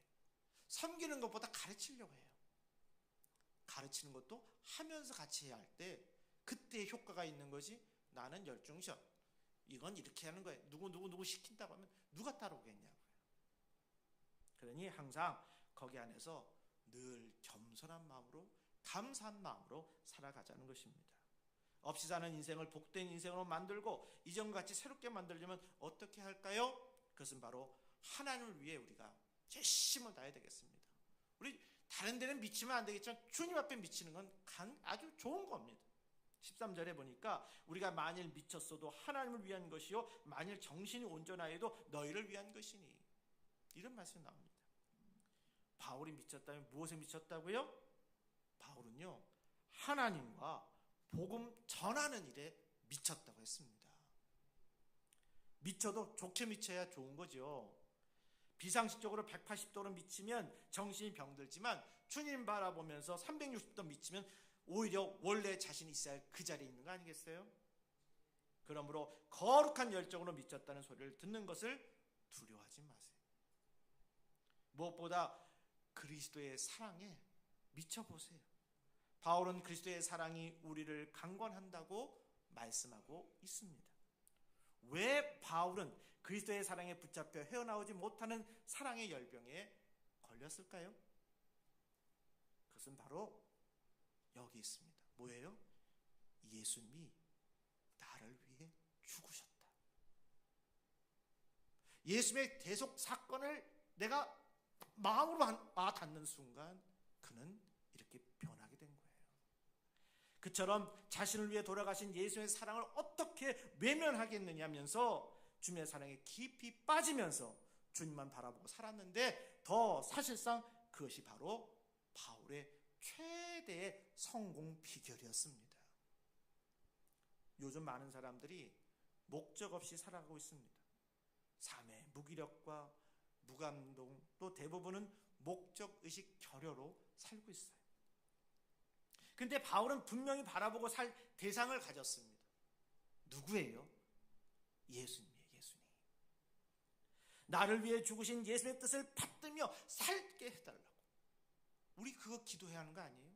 A: 섬기는 것보다 가르치려고 해요. 가르치는 것도 하면서 같이 해야 할 때 그때 효과가 있는 거지. 나는 열중셔. 이건 이렇게 하는 거예요. 누구 시킨다고 하면 누가 따라오겠냐고요. 그러니 항상 거기 안에서 늘 겸손한 마음으로 감사한 마음으로 살아가자는 것입니다. 없이 사는 인생을 복된 인생으로 만들고 이전과 같이 새롭게 만들려면 어떻게 할까요? 그것은 바로 하나님을 위해 우리가 열심을 다해야 되겠습니다. 우리 다른 데는 미치면 안 되겠지만 주님 앞에 미치는 건 아주 좋은 겁니다. 13절에 보니까 우리가 만일 미쳤어도 하나님을 위한 것이요 만일 정신이 온전하여도 너희를 위한 것이니, 이런 말씀이 나옵니다. 바울이 미쳤다면 무엇에 미쳤다고요? 바울은요 하나님과 복음 전하는 일에 미쳤다고 했습니다. 미쳐도 좋게 미쳐야 좋은 거죠. 비상식적으로 180도로 미치면 정신이 병들지만 주님 바라보면서 360도 미치면 오히려 원래 자신이 있어야 할 그 자리에 있는 거 아니겠어요? 그러므로 거룩한 열정으로 미쳤다는 소리를 듣는 것을 두려워하지 마세요. 무엇보다 그리스도의 사랑에 미쳐보세요. 바울은 그리스도의 사랑이 우리를 강권한다고 말씀하고 있습니다. 왜 바울은 그리스도의 사랑에 붙잡혀 헤어나오지 못하는 사랑의 열병에 걸렸을까요? 그것은 바로 여기 있습니다. 뭐예요? 예수님이 나를 위해 죽으셨다. 예수님의 대속 사건을 내가 마음으로 닿는 순간 그는 이렇게 변하게 된 거예요. 그처럼 자신을 위해 돌아가신 예수님의 사랑을 어떻게 외면하겠느냐면서 주님의 사랑에 깊이 빠지면서 주님만 바라보고 살았는데 더 사실상 그것이 바로 바울의 최대의 성공 비결이었습니다. 요즘 많은 사람들이 목적 없이 살아가고 있습니다. 삶의 무기력과 무감동, 또 대부분은 목적의식 결여로 살고 있어요. 근데 바울은 분명히 바라보고 살 대상을 가졌습니다. 누구예요? 예수님이에요. 예수님. 나를 위해 죽으신 예수님의 뜻을 받들며 살게 해달라고. 우리 그거 기도해야 하는 거 아니에요?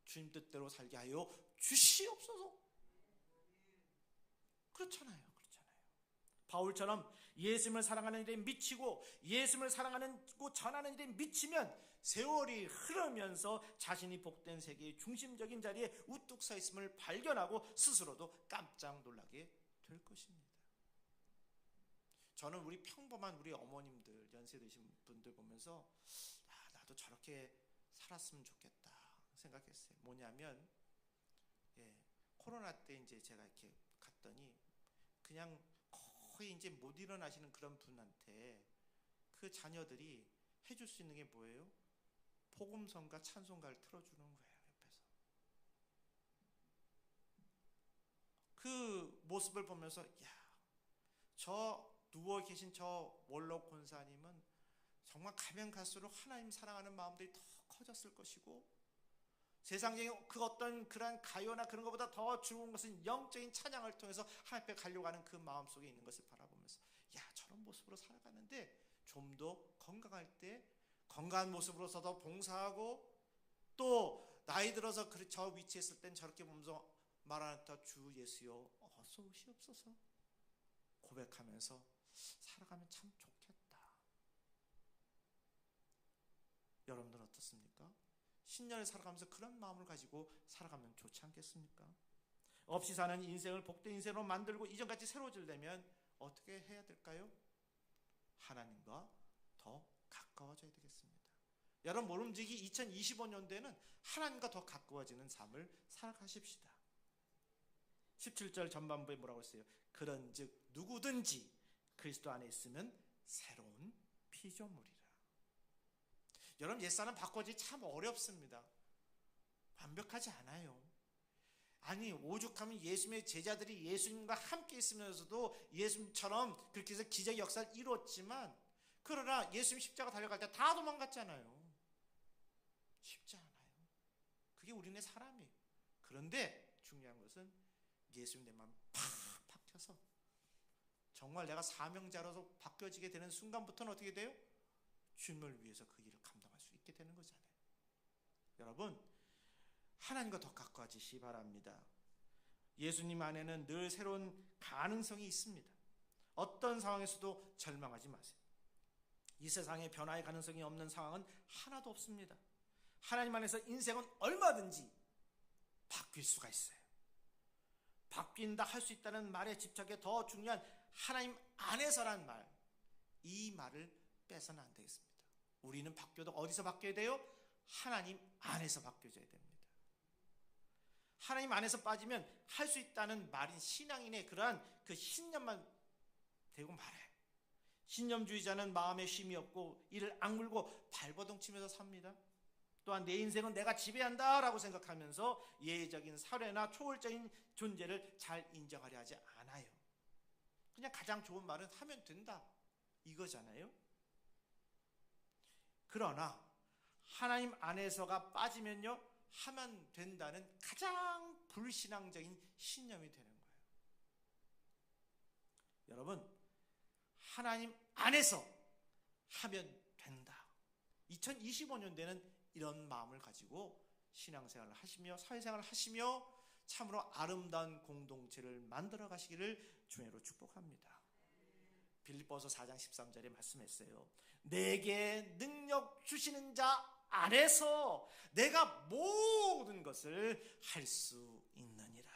A: 주님 뜻대로 살게 하여 주시옵소서. 그렇잖아요. 바울처럼 예수님을 사랑하는 일에 미치고 예수님을 사랑하고 전하는 일에 미치면 세월이 흐르면서 자신이 복된 세계의 중심적인 자리에 우뚝 서 있음을 발견하고 스스로도 깜짝 놀라게 될 것입니다. 저는 우리 평범한 우리 어머님들, 연세 드신 분들 보면서 나도 저렇게 살았으면 좋겠다 생각했어요. 뭐냐면 코로나 때 이제 제가 이렇게 갔더니 그냥 거의 이제 못 일어나시는 그런 분한테 그 자녀들이 해줄 수 있는 게 뭐예요? 복음성가 찬송가를 틀어주는 거예요. 옆에서. 그 모습을 보면서 저 누워 계신 저 원로 권사님은 정말 가면 갈수록 하나님 사랑하는 마음들이 더 커졌을 것이고 세상적인 그 어떤 그런 가요나 그런 것보다 더 좋은 것은 영적인 찬양을 통해서 하나님 앞에 가려고 하는 그 마음속에 있는 것을 바라보면서 저런 모습으로 살아가는데 좀 더 건강할 때 건강한 모습으로서 더 봉사하고 또 나이 들어서 저 위치에 있을 땐 저렇게 보면서 말하는 주 예수여 어서 오시옵소서 고백하면서 살아가면 참 좋겠다. 여러분들 어떻습니까? 신년을 살아가면서 그런 마음을 가지고 살아가면 좋지 않겠습니까? 없이 사는 인생을 복된 인생으로 만들고 이전같이 새로워지려면 어떻게 해야 될까요? 하나님과 더 가까워져야 되겠습니다. 여러분 모름지기 2025년도에는 하나님과 더 가까워지는 삶을 살아가십시다. 17절 전반부에 뭐라고 했어요? 그런즉 누구든지 그리스도 안에 있으면 새로운 피조물이라. 여러분 옛사람 바꿔지기 참 어렵습니다. 완벽하지 않아요. 아니 오죽하면 예수님의 제자들이 예수님과 함께 있으면서도 예수님처럼 그렇게 해서 기적 역사를 이뤘지만 그러나 예수님 십자가 달려갈 때 다 도망갔잖아요. 쉽지 않아요. 그게 우리네 사람이에요. 그런데 중요한 것은 예수님 내 마음 팍 박혀서 정말 내가 사명자로서 바뀌어지게 되는 순간부터는 어떻게 돼요? 주님을 위해서 그 일을 감당할 수 있게 되는 거잖아요. 여러분 하나님과 더 가까워지시 바랍니다. 예수님 안에는 늘 새로운 가능성이 있습니다. 어떤 상황에서도 절망하지 마세요. 이 세상에 변화의 가능성이 없는 상황은 하나도 없습니다. 하나님 안에서 인생은 얼마든지 바뀔 수가 있어요. 바뀐다 할 수 있다는 말에 집착해 더 중요한 하나님 안에서란 말, 이 말을 빼서는 안 되겠습니다. 우리는 바뀌어도 어디서 바뀌어야 돼요? 하나님 안에서 바뀌어져야 됩니다. 하나님 안에서 빠지면 할 수 있다는 말인 신앙인의 그러한 그 신념만 되고 말아요. 신념주의자는 마음에 쉼이 없고 이를 악물고 발버둥 치면서 삽니다. 또한 내 인생은 내가 지배한다라고 생각하면서 예외적인 사례나 초월적인 존재를 잘 인정하려 하지 않아요. 그냥 가장 좋은 말은 하면 된다 이거잖아요. 그러나 하나님 안에서가 빠지면요 하면 된다는 가장 불신앙적인 신념이 되는 거예요. 여러분 하나님 안에서 하면 된다. 2025년대는 이런 마음을 가지고 신앙생활을 하시며 사회생활을 하시며 참으로 아름다운 공동체를 만들어 가시기를 주님으로 축복합니다. 빌립보서 4장 13절에 말씀했어요. 내게 능력 주시는 자 안에서 내가 모든 것을 할 수 있느니라.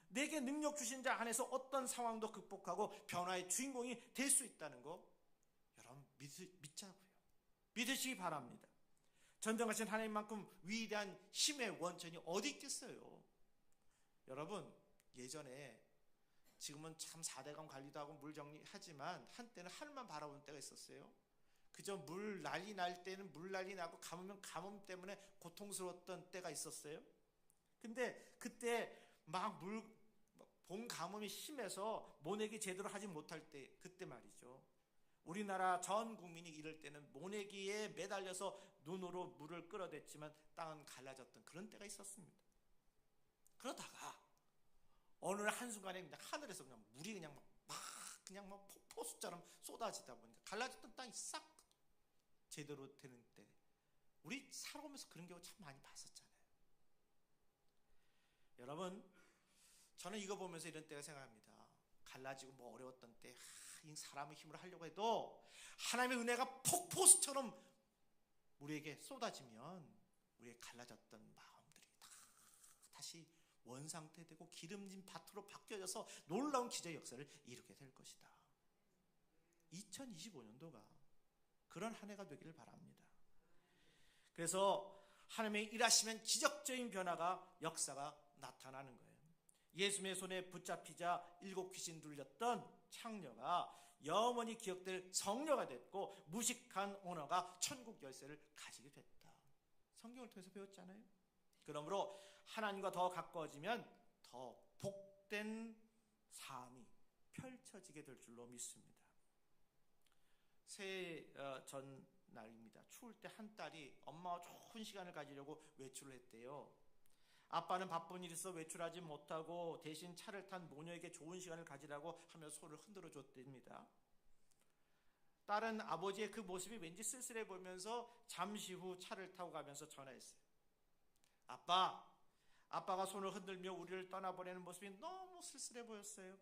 A: 내게 능력 주신 자 안에서 어떤 상황도 극복하고 변화의 주인공이 될 수 있다는 거 여러분 믿자고요. 믿으시기 바랍니다. 전쟁하신 하나님만큼 위대한 힘의 원천이 어디 있겠어요. 여러분 예전에 지금은 참 4대강 관리도 하고 물 정리하지만 한때는 하늘만 바라보는 때가 있었어요. 그저 물 난리 날 때는 물 난리 나고 가뭄이면 가뭄 때문에 고통스러웠던 때가 있었어요. 근데 그때 막 봄 가뭄이 심해서 모내기 제대로 하지 못할 때 그때 말이죠. 우리나라 전 국민이 이럴 때는 모내기에 매달려서 눈으로 물을 끌어댔지만 땅은 갈라졌던 그런 때가 있었습니다. 그러다가 어느 한순간에 그냥 하늘에서 그냥 물이 그냥 막 폭포수처럼 쏟아지다 보니까 갈라졌던 땅이 싹 제대로 되는 때 우리 살아오면서 그런 경우 참 많이 봤었잖아요. 여러분 저는 이거 보면서 이런 때가 생각합니다. 갈라지고 뭐 어려웠던 때 이 사람의 힘으로 하려고 해도 하나님의 은혜가 폭포수처럼 우리에게 쏟아지면 우리의 갈라졌던 마음들이 다시 원상태되고 기름진 밭으로 바뀌어져서 놀라운 기적의 역사를 이루게 될 것이다. 2025년도가 그런 한 해가 되기를 바랍니다. 그래서 하나님의 일하시면 기적적인 변화가 역사가 나타나는 거예요. 예수님의 손에 붙잡히자 7 귀신 들렸던 창녀가 영원히 기억될 성녀가 됐고 무식한 오너가 천국 열쇠를 가지게 됐다. 성경을 통해서 배웠잖아요. 그러므로 하나님과 더 가까워지면 더 복된 삶이 펼쳐지게 될 줄로 믿습니다. 새해 전날입니다. 추울 때 한 딸이 엄마와 좋은 시간을 가지려고 외출을 했대요. 아빠는 바쁜 일이 있어 외출하지 못하고 대신 차를 탄 모녀에게 좋은 시간을 가지라고 하며 손을 흔들어 줬답니다. 딸은 아버지의 그 모습이 왠지 쓸쓸해 보이면서 잠시 후 차를 타고 가면서 전화했어요. 아빠가 손을 흔들며 우리를 떠나보내는 모습이 너무 쓸쓸해 보였어요.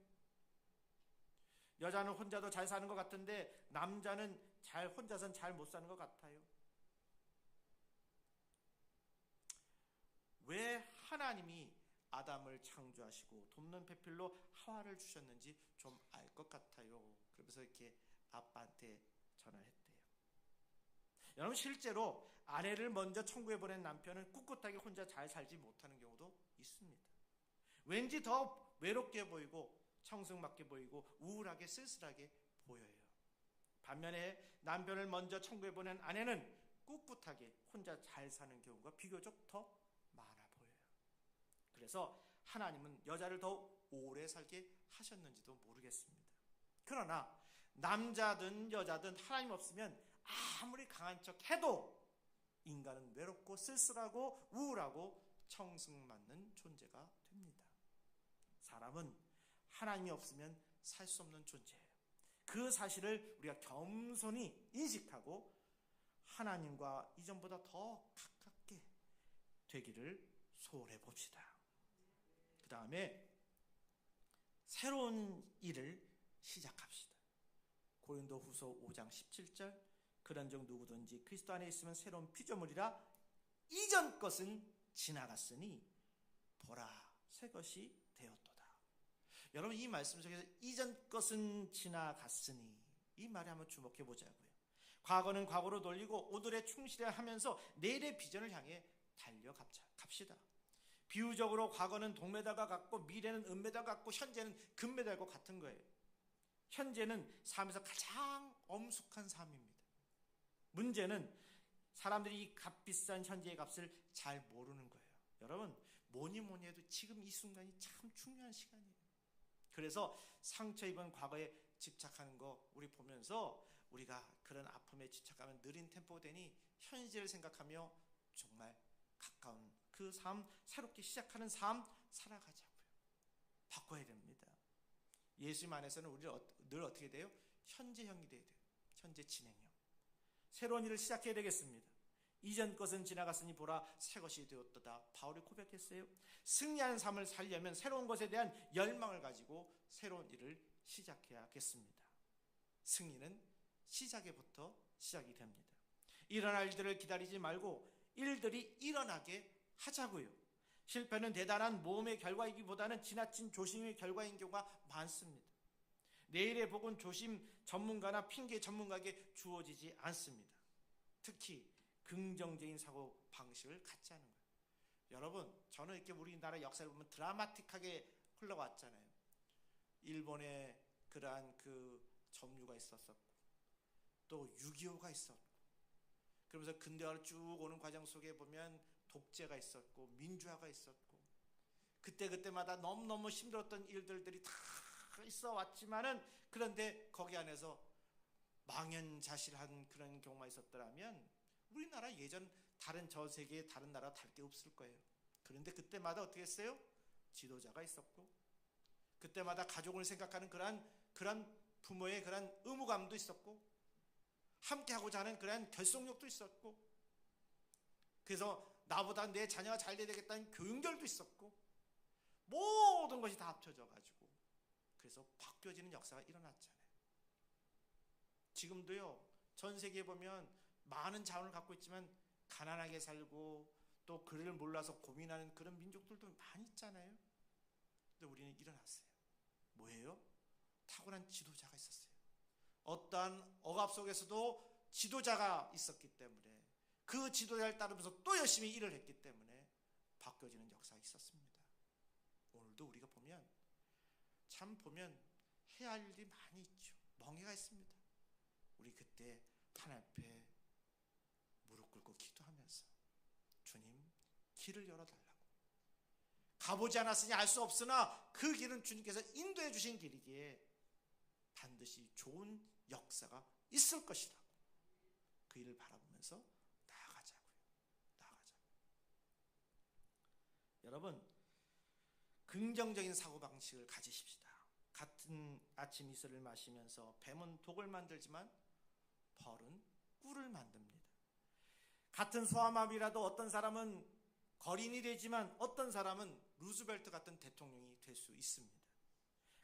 A: 여자는 혼자도 잘 사는 것 같은데 남자는 혼자선 잘 못 사는 것 같아요. 왜 하나님이 아담을 창조하시고 돕는 배필로 하와를 주셨는지 좀 알 것 같아요. 그러면서 이렇게 아빠한테 전화를 했대요. 여러분 실제로 아내를 먼저 천국에 보낸 남편은 꿋꿋하게 혼자 잘 살지 못하는 경우도 있습니다. 왠지 더 외롭게 보이고 청승맞게 보이고 우울하게 쓸쓸하게 보여요. 반면에 남편을 먼저 천국에 보낸 아내는 꿋꿋하게 혼자 잘 사는 경우가 비교적 더 많아 보여요. 그래서 하나님은 여자를 더 오래 살게 하셨는지도 모르겠습니다. 그러나 남자든 여자든 하나님 없으면 아무리 강한 척 해도 인간은 외롭고 쓸쓸하고 우울하고 청승맞는 존재가 됩니다. 사람은 하나님이 없으면 살 수 없는 존재예요. 그 사실을 우리가 겸손히 인식하고 하나님과 이전보다 더 가깝게 되기를 소원해 봅시다. 그 다음에 새로운 일을 시작합시다. 고린도후서 5장 17절 그런즉 누구든지 그리스도 안에 있으면 새로운 피조물이라 이전 것은 지나갔으니 보라 새 것이 되었도다. 여러분 이 말씀 속에서 이전 것은 지나갔으니 이 말에 한번 주목해 보자고요. 과거는 과거로 돌리고 오늘에 충실해야 하면서 내일의 비전을 향해 달려갑시다. 비유적으로 과거는 동메달과 같고 미래는 은메달과 같고 현재는 금메달과 같은 거예요. 현재는 삶에서 가장 엄숙한 삶입니다. 문제는 사람들이 이 값비싼 현재의 값을 잘 모르는 거예요. 여러분 뭐니 해도 지금 이 순간이 참 중요한 시간이에요. 그래서 상처 입은 과거에 집착하는 거 우리 보면서 우리가 그런 아픔에 집착하면 느린 템포가 되니 현재를 생각하며 정말 가까운 그 삶, 새롭게 시작하는 삶 살아가자고요. 바꿔야 됩니다. 예수님 안에서는 우리를 늘 어떻게 돼요? 현재형이 돼야 돼요. 현재 진행형. 새로운 일을 시작해야 되겠습니다. 이전 것은 지나갔으니 보라 새 것이 되었도다. 바울이 고백했어요. 승리하는 삶을 살려면 새로운 것에 대한 열망을 가지고 새로운 일을 시작해야겠습니다. 승리는 시작에부터 시작이 됩니다. 일어날 일들을 기다리지 말고 일들이 일어나게 하자고요. 실패는 대단한 모험의 결과이기보다는 지나친 조심의 결과인 경우가 많습니다. 내일의 복은 조심 전문가나 핑계 전문가에게 주어지지 않습니다. 특히 긍정적인 사고 방식을 갖지 않은 거예요. 여러분, 저는 이렇게 우리나라 역사를 보면 드라마틱하게 흘러왔잖아요. 일본에 그러한 그 점유가 있었었고, 또 6.25가 있었고, 그러면서 근대화를 쭉 오는 과정 속에 보면 독재가 있었고, 민주화가 있었고, 그때마다 너무너무 힘들었던 일들이 다 있어 왔지만은, 그런데 거기 안에서 망연자실한 그런 경우가 있었더라면 우리나라 예전 다른 전 세계의 다른 나라 다를 게 없을 거예요. 그런데 그때마다 어떻게 했어요? 지도자가 있었고, 그때마다 가족을 생각하는 그런 부모의 그런 의무감도 있었고, 함께 하고자 하는 그런 결속력도 있었고, 그래서 나보다 내 자녀가 잘 돼야 되겠다는 교육열도 있었고, 모든 것이 다 합쳐져 가지고 그래서 바뀌어지는 역사가 일어났잖아요. 지금도요, 전 세계에 보면 많은 자원을 갖고 있지만 가난하게 살고 또 그를 몰라서 고민하는 그런 민족들도 많이 있잖아요. 근데 우리는 일어났어요. 뭐예요? 탁월한 지도자가 있었어요. 어떠한 억압 속에서도 지도자가 있었기 때문에 그 지도자를 따르면서 또 열심히 일을 했기 때문에 바뀌어지는 역사가 있었습니다. 오늘도 우리가 보면 해야 할 일이 많이 있죠. 멍해가 있습니다. 우리 그때 하나님 앞에 무릎 꿇고 기도하면서 주님, 길을 열어달라고. 가보지 않았으니 알 수 없으나 그 길은 주님께서 인도해 주신 길이기에 반드시 좋은 역사가 있을 것이라고 그 일을 바라보면서 나아가자고요. 여러분, 긍정적인 사고방식을 가지십시다. 같은 아침 이슬을 마시면서 뱀은 독을 만들지만 벌은 꿀을 만듭니다. 같은 소아마비라도 어떤 사람은 거린이 되지만 어떤 사람은 루즈벨트 같은 대통령이 될 수 있습니다.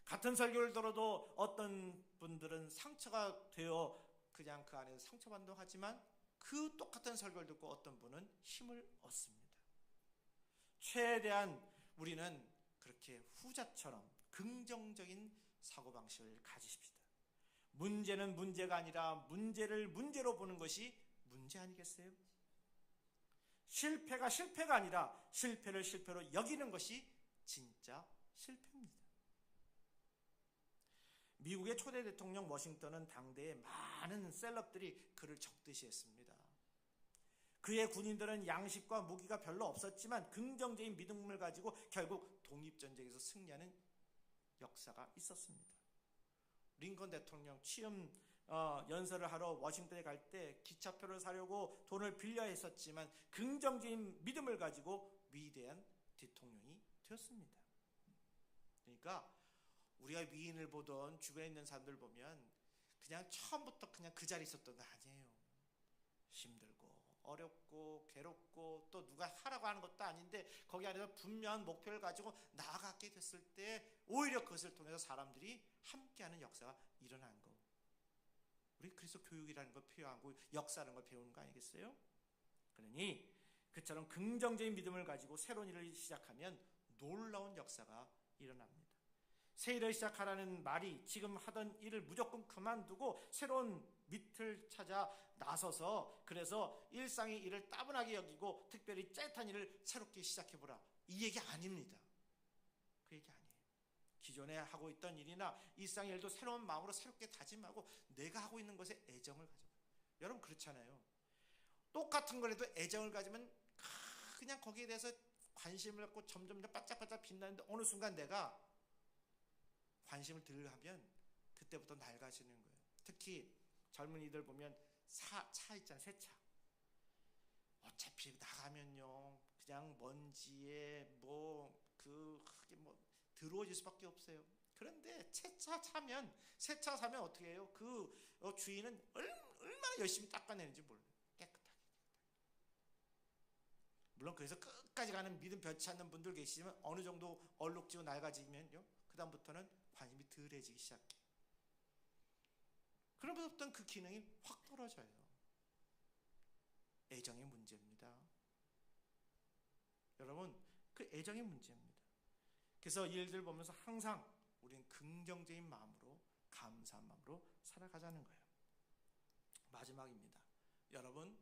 A: 같은 설교를 들어도 어떤 분들은 상처가 되어 그냥 그 안에서 상처받는 하지만 그 똑같은 설교를 듣고 어떤 분은 힘을 얻습니다. 최대한 우리는 그렇게 후자처럼 긍정적인 사고방식을 가지십시다. 문제는 문제가 아니라 문제를 문제로 보는 것이 문제 아니겠어요? 실패가 실패가 아니라 실패를 실패로 여기는 것이 진짜 실패입니다. 미국의 초대 대통령 워싱턴은 당대에 많은 셀럽들이 그를 적듯이 했습니다. 그의 군인들은 양식과 무기가 별로 없었지만 긍정적인 믿음을 가지고 결국 독립전쟁에서 승리하는 역사가 있었습니다. 링컨 대통령 취임 연설을 하러 워싱턴에 갈 때 기차표를 사려고 돈을 빌려야 했었지만 긍정적인 믿음을 가지고 위대한 대통령이 되었습니다. 그러니까 우리가 위인을 보던 주변에 있는 사람들 보면 그냥 처음부터 그냥 그 자리에 있었던 거 아니에요. 힘들고 어렵고 괴롭고 또 누가 하라고 하는 것도 아닌데 거기 안에서 분명한 목표를 가지고 나아가게 됐을 때 오히려 그것을 통해서 사람들이 함께하는 역사가 일어난 거. 우리 그래서 교육이라는 걸 필요하고 역사라는 걸 배우는 거 아니겠어요? 그러니 그처럼 긍정적인 믿음을 가지고 새로운 일을 시작하면 놀라운 역사가 일어납니다. 새 일을 시작하라는 말이 지금 하던 일을 무조건 그만두고 새로운 밑을 찾아 나서서 그래서 일상의 일을 따분하게 여기고 특별히 짜릿한 일을 새롭게 시작해보라, 이 얘기 아닙니다. 그 얘기 아니에요. 기존에 하고 있던 일이나 일상의 일도 새로운 마음으로 새롭게 다짐하고 내가 하고 있는 것에 애정을 가져요. 여러분 그렇잖아요. 똑같은 거라도 애정을 가지면 그냥 거기에 대해서 관심을 갖고 점점 더 바짝바짝 빛나는데 어느 순간 내가 관심을 덜 하면 그때부터 낡아지는 거예요. 특히 젊은이들 보면 차 있잖아요. 새 차. 어차피 나가면요 그냥 먼지에 뭐 들어오질 수밖에 없어요. 그런데 새 차 사면 어떻게 해요? 그 주인은 얼마나 열심히 닦아내는지 몰라요. 깨끗하게. 물론 그래서 끝까지 가는 믿음 변치 않는 분들 계시지만 어느 정도 얼룩지고 낡아지면요, 그 다음부터는 관심이 덜해지기 시작해요. 그러면서부터는 그 기능이 확 떨어져요. 애정의 문제입니다. 여러분, 그 애정의 문제입니다. 그래서 일들 보면서 항상 우리는 긍정적인 마음으로, 감사한 마음으로 살아가자는 거예요. 마지막입니다. 여러분,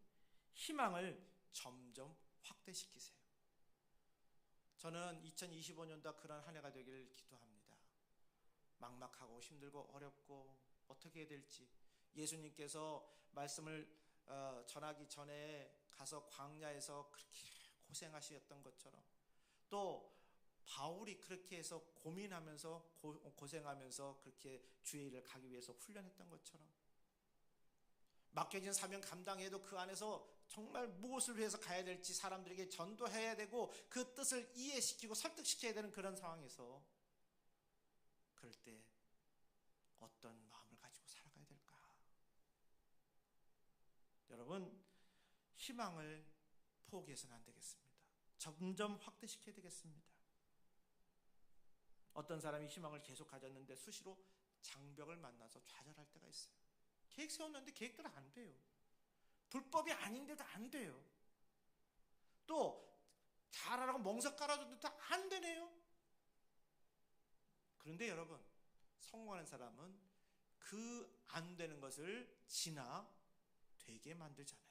A: 희망을 점점 확대시키세요. 저는 2025년도 그런 한 해가 되기를 기도합니다. 막막하고 힘들고 어렵고 어떻게 해야 될지, 예수님께서 말씀을 전하기 전에 가서 광야에서 그렇게 고생하셨던 것처럼, 또 바울이 그렇게 해서 고민하면서 고생하면서 그렇게 주의 일을 가기 위해서 훈련했던 것처럼, 맡겨진 사명 감당해도 그 안에서 정말 무엇을 위해서 가야 될지 사람들에게 전도해야 되고 그 뜻을 이해시키고 설득시켜야 되는 그런 상황에서, 그럴 때 어떤 마음을 가지고 살아가야 될까? 여러분, 희망을 포기해서는 안 되겠습니다. 점점 확대시켜야 되겠습니다. 어떤 사람이 희망을 계속 가졌는데 수시로 장벽을 만나서 좌절할 때가 있어요. 계획 세웠는데 계획대로 안 돼요. 불법이 아닌데도 안 돼요. 또 잘하라고 멍석 깔아줬는데도 안 되네요. 그런데 여러분, 성공하는 사람은 그 안 되는 것을 지나 되게 만들잖아요.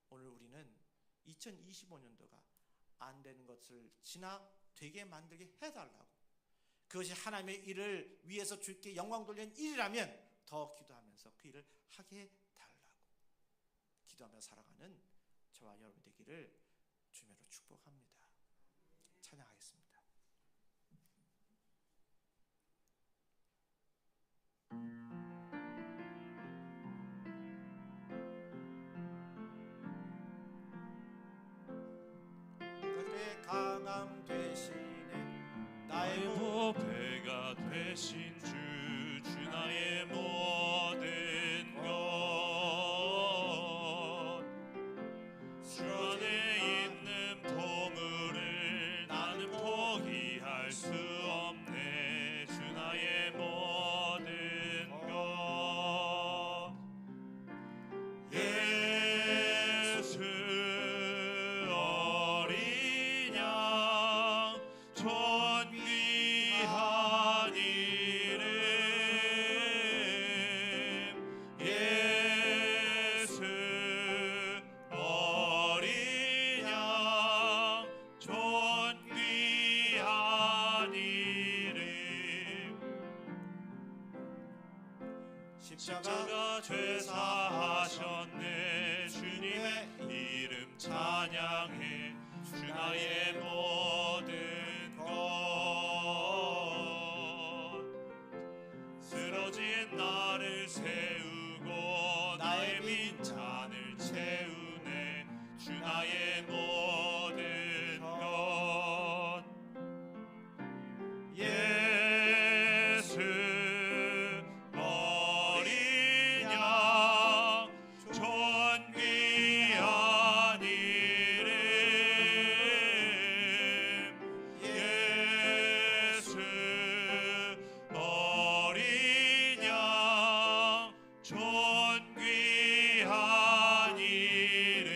A: 오늘 우리는 2025년도가 안 되는 것을 지나 되게 만들게 해달라고, 그것이 하나님의 일을 위해서 주께 영광 돌리는 일이라면 더 기도하면서 그 일을 하게 해달라고 기도하며 살아가는 저와 여러분 되기를 주님으로 축복합니다. 찬양하겠습니다. 그때 강함 대신에 나의
B: 보배가 되신 주 나의 모든 것, 주 안에 있는 보물을 나는 포기할 수 없네. 주 나의 모든 것, 예수 어린 양 존귀한 이름, 예수 어린 양 존귀한 이름, 십자가 죄 사하셨네. 주님의 이름 찬양해. 주 나의 모든 것, 쓰러진 나를 세우고 나의 빈잔을 채우네. 주 나의 모든 것, 예수 어린 양 존귀한 이름, 예수 어린 양 존귀한 이름.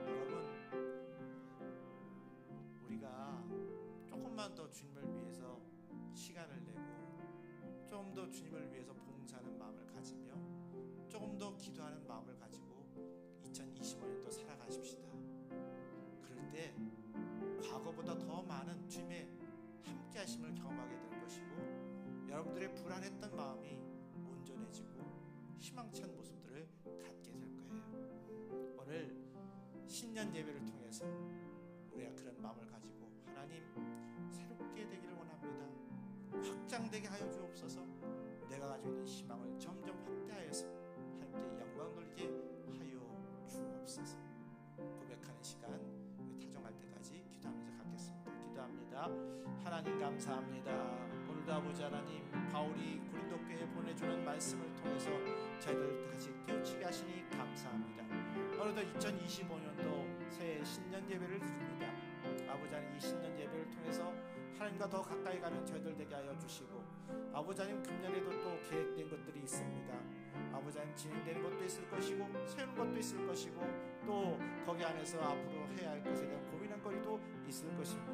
A: 여러분, 우리가 조금만 더 주님을 위해서 시간을 내고 좀 더 주님을 위해서 봉사하는 마음을 가지며 조금 더 기도하는 마음을 가지고 2025년도 살아가십시다. 그럴 때 과거보다 더 많은 주님의 함께 하심을 경험하게 될 것이고, 여러분들의 불안했던 마음이 온전해지고 희망찬 모습들을 갖게 될 거예요. 오늘 신년 예배를 통해서 우리가 그런 마음을 가지고 하나님 새롭게 되기를 원합니다. 확장되게 하여 주옵소서. 내가 가지고 있는 희망을 점점 확대하여서 하나님께 영광 돌리게 하여 주옵소서. 고백하는 시간 우리 타정할 때까지 하나님 감사합니다. 오늘도 아버지 하나님 바울이 고린도 교회에 보내주는 말씀을 통해서 저희들 다시 깨우치게 하시니 감사합니다. 오늘도 2025년도 새해 신년 예배를 드립니다. 아버지 하나님 이 신년 예배를 통해서 하나님과 더 가까이 가는 저희들 되게 하여 주시고, 아버지 하나님 금년에도 또 계획된 것들이 있습니다. 아버지 하나님 진행되는 것도 있을 것이고 세우는 것도 있을 것이고 또 거기 안에서 앞으로 해야 할 것에 대한 고민한 거리도 있을 것입니다.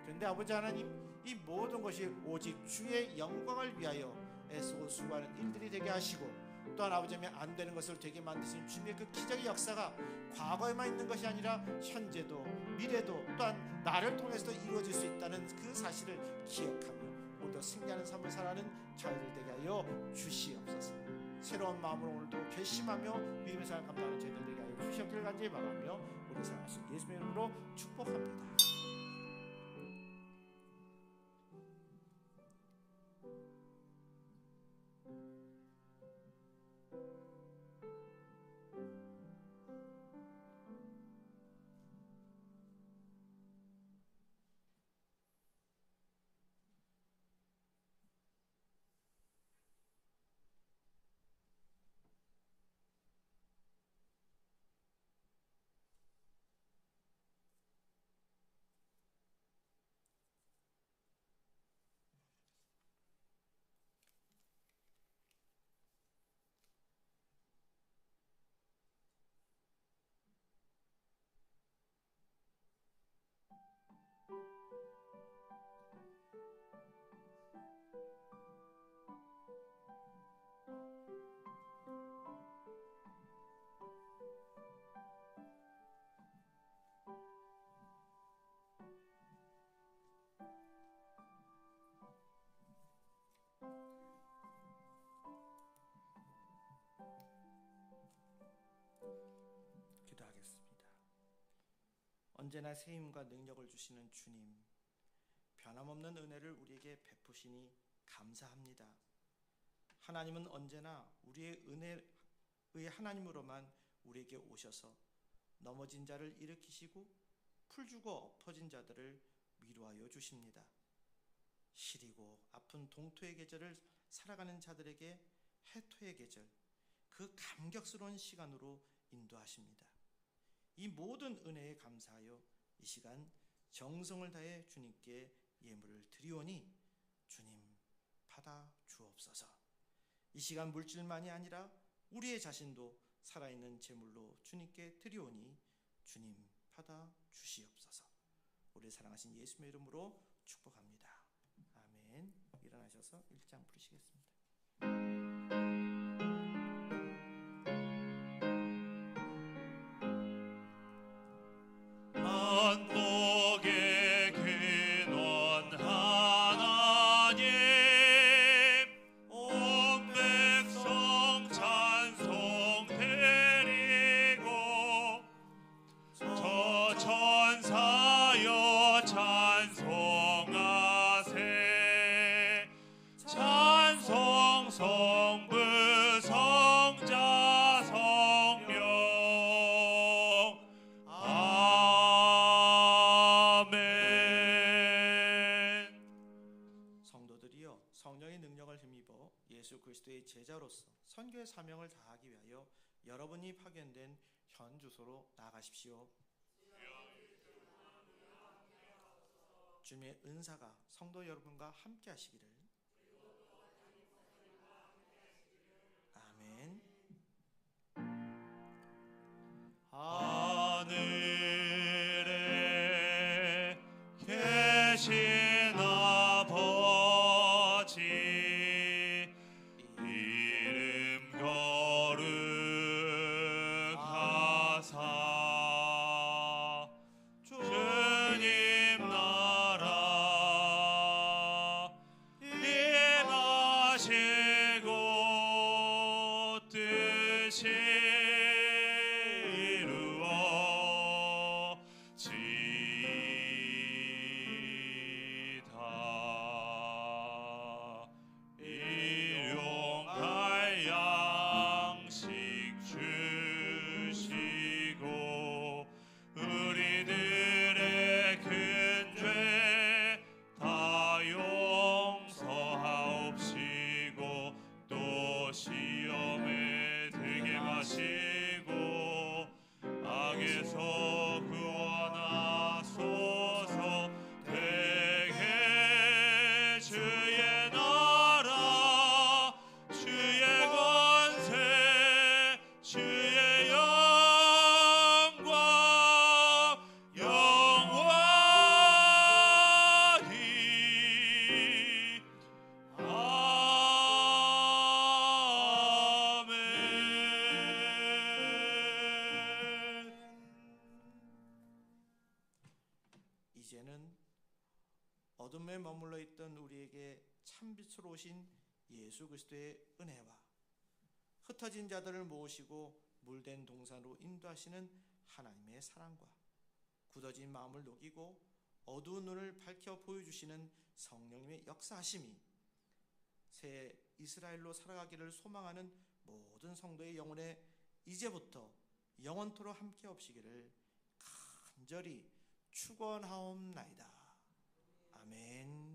A: 그런데 아버지 하나님 이 모든 것이 오직 주의 영광을 위하여 애쓰고 수고하는 일들이 되게 하시고, 또한 아버지 하나님 안 되는 것을 되게 만드신 주님의 그 기적의 역사가 과거에만 있는 것이 아니라 현재도 미래도 또한 나를 통해서도 이루어질 수 있다는 그 사실을 기억하며 오늘도 승리하는 삶을 살아가는 저희들 되게 하여 주시옵소서. 새로운 마음으로 오늘도 결심하며 믿음의 삶을 감당하는 저희들 되게 하여 주시옵기를 간절히 바라며 우리 사랑하신 예수님의 이름으로 축복합니다. 기도하겠습니다. 언제나 새 힘과 능력을 주시는 주님, 변함없는 은혜를 우리에게 베푸시니 감사합니다. 하나님은 언제나 우리의 은혜의 하나님으로만 우리에게 오셔서 넘어진 자를 일으키시고 풀주고 엎어진 자들을 위로하여 주십니다. 시리고 아픈 동토의 계절을 살아가는 자들에게 해토의 계절, 그 감격스러운 시간으로 인도하십니다. 이 모든 은혜에 감사하여 이 시간 정성을 다해 주님께 예물을 드리오니 주님 받아 주옵소서. 이 시간 물질만이 아니라 우리의 자신도 살아있는 제물로 주님께 드리오니 주님 받아 주시옵소서. 우리 사랑하신 예수님의 이름으로 축복합니다. 아멘. 일어나셔서 1장 부르시겠습니다. 제자로서 선교의 사명을 다하기 위하여 여러분이 파견된 현 주소로 나아가십시오. 주님의 은사가 성도 여러분과 함께 하시기를. 아멘.
B: 하늘에 계신 아버지, 이름 거룩하사 주님 나라 임하시고 뜻이 이루어지이다. 일용할 양식 주시고 우리들의 큰 죄
A: 어둠에 머물러 있던 우리에게 참빛으로 오신 예수 그리스도의 은혜와 흩어진 자들을 모으시고 물된 동산으로 인도하시는 하나님의 사랑과 굳어진 마음을 녹이고 어두운 눈을 밝혀 보여주시는 성령님의 역사하심이 새 이스라엘로 살아가기를 소망하는 모든 성도의 영혼에 이제부터 영원토록 함께 없이기를 간절히 축원하옵나이다. 아멘.